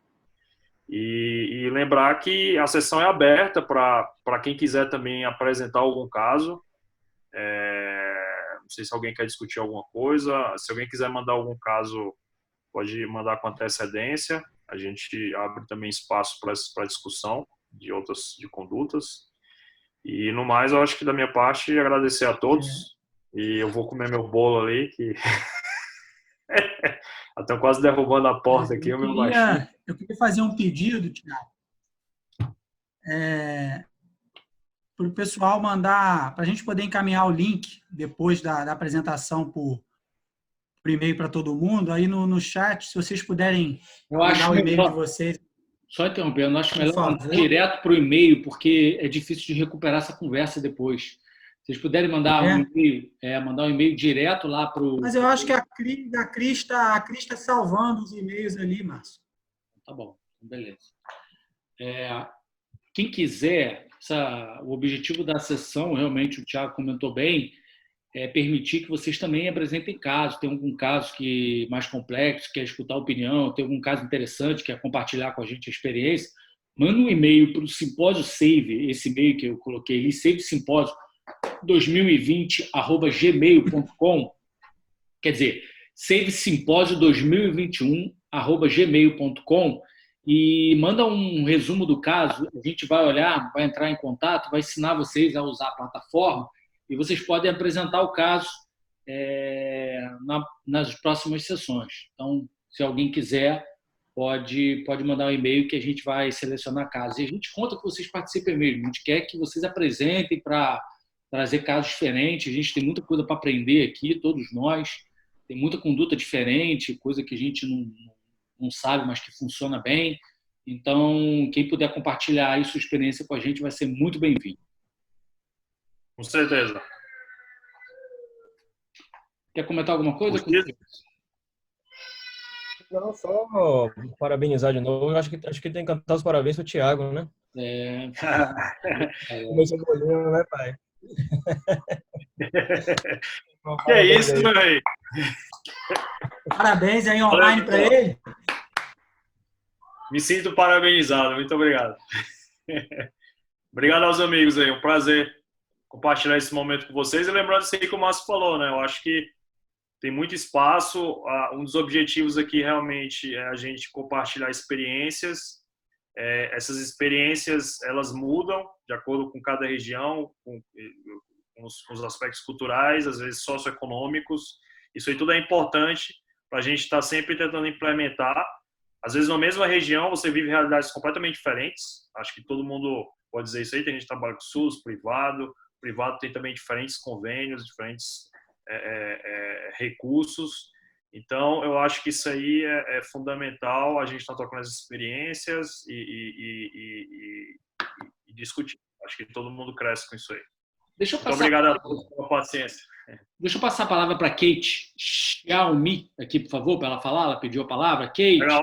E lembrar que a sessão é aberta para quem quiser também apresentar algum caso. Não sei se alguém quer discutir alguma coisa. Se alguém quiser mandar algum caso, pode mandar com antecedência. A gente abre também espaço para discussão de condutas. E no mais, eu acho que da minha parte, agradecer a todos. E eu vou comer meu bolo ali, que estão quase derrubando a porta aqui, o meu baixinho. Eu queria fazer um pedido, Thiago, para o pessoal mandar, para a gente poder encaminhar o link depois da apresentação por e-mail para todo mundo. Aí no chat, se vocês puderem mandar o e-mail de vocês. Só interrompendo, eu acho melhor mandar direto para o e-mail, porque é difícil de recuperar essa conversa depois. Se vocês puderem mandar um e-mail, mandar um e-mail direto lá para o... Mas eu acho que a Cris está salvando os e-mails ali, Márcio. Tá bom, beleza. Quem quiser, o objetivo da sessão, realmente o Thiago comentou bem, é permitir que vocês também apresentem casos. Tem algum caso que mais complexo, quer escutar a opinião, tem algum caso interessante, quer compartilhar com a gente a experiência, manda um e-mail para o Simpósio Save, esse e-mail que eu coloquei ali, savesimpósio2020@gmail.com, quer dizer, savesimpósio2021@gmail.com, e manda um resumo do caso. A gente vai olhar, vai entrar em contato, vai ensinar vocês a usar a plataforma e vocês podem apresentar o caso nas próximas sessões. Então, se alguém quiser, pode mandar um e-mail que a gente vai selecionar casos. E a gente conta que vocês participem mesmo. A gente quer que vocês apresentem para trazer casos diferentes. A gente tem muita coisa para aprender aqui, todos nós. Tem muita conduta diferente, coisa que a gente não sabe, mas que funciona bem. Então, quem puder compartilhar aí sua experiência com a gente vai ser muito bem-vindo. Com certeza. Quer comentar alguma coisa? Não, só parabenizar de novo. Eu acho que tem que cantar os parabéns pro Thiago, né? Começou o bolinho, né, pai? Que é isso, meu rei? Parabéns aí online para ele. Me sinto parabenizado. Muito obrigado. Obrigado aos amigos aí. Um prazer compartilhar esse momento com vocês. E lembrando isso aí que o Márcio falou, né? Eu acho que tem muito espaço. Um dos objetivos aqui realmente é a gente compartilhar experiências. Essas experiências, elas mudam de acordo com cada região, com os aspectos culturais, às vezes socioeconômicos. Isso aí tudo é importante para a gente estar sempre tentando implementar. Às vezes, na mesma região, você vive realidades completamente diferentes. Acho que todo mundo pode dizer isso aí. Tem gente que trabalha com SUS, privado. Privado tem também diferentes convênios, diferentes recursos. Então, eu acho que isso aí é fundamental, a gente está trocando as experiências e discutir. Acho que todo mundo cresce com isso aí. Muito obrigado a todos pela paciência. Deixa eu passar a palavra para Kate Xiaomi aqui, por favor, para ela falar. Ela pediu a palavra. Kate, dá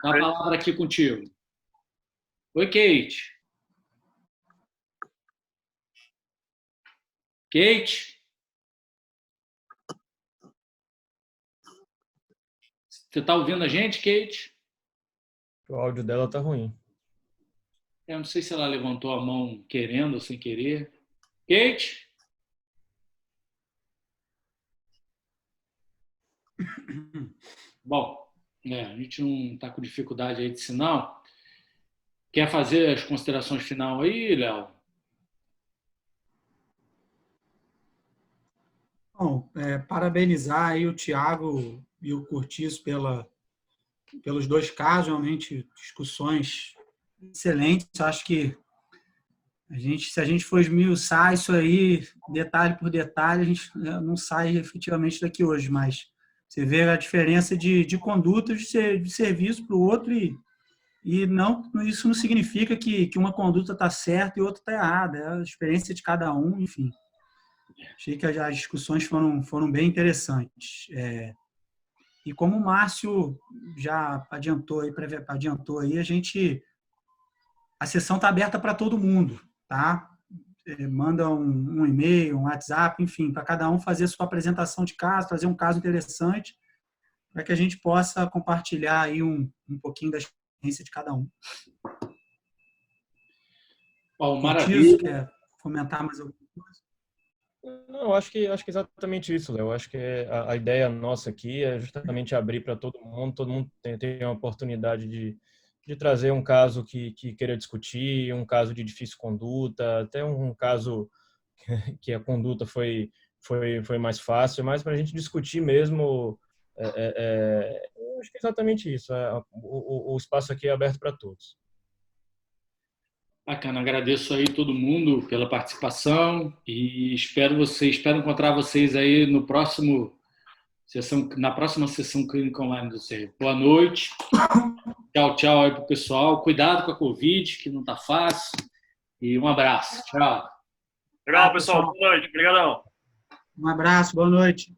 a palavra aqui contigo. Oi, Kate. Kate? Você está ouvindo a gente, Kate? O áudio dela tá ruim. Eu não sei se ela levantou a mão querendo ou sem querer. Kate? Bom, a gente não está com dificuldade aí de sinal. Quer fazer as considerações final aí, Léo? Bom, parabenizar aí o Thiago e o Curtiço pelos dois casos, realmente discussões excelentes. Acho que se a gente for esmiuçar isso aí, detalhe por detalhe, a gente não sai efetivamente daqui hoje, mas você vê a diferença de condutas de serviço para o outro e não, isso não significa que uma conduta está certa e outra está errada. É a experiência de cada um, enfim. Achei que as discussões foram bem interessantes. E como o Márcio já adiantou aí, a sessão está aberta para todo mundo, tá? Manda um e-mail, um WhatsApp, enfim, para cada um fazer a sua apresentação de caso, trazer um caso interessante, para que a gente possa compartilhar aí um pouquinho da experiência de cada um. Bom, maravilha. Quer comentar mais alguma coisa? Não, acho que exatamente isso, Léo. Acho que a ideia nossa aqui é justamente abrir para todo mundo tem a oportunidade de trazer um caso que queira discutir, um caso de difícil conduta, até um caso que a conduta foi mais fácil, mas para a gente discutir mesmo, eu acho que é exatamente isso. O espaço aqui é aberto para todos. Bacana, agradeço aí todo mundo pela participação e espero encontrar vocês aí na próxima sessão clínica online do CER. Boa noite. Tchau aí pro pessoal. Cuidado com a Covid, que não tá fácil. E um abraço. Tchau. Legal, pessoal. Boa noite. Obrigadão. Um abraço, boa noite.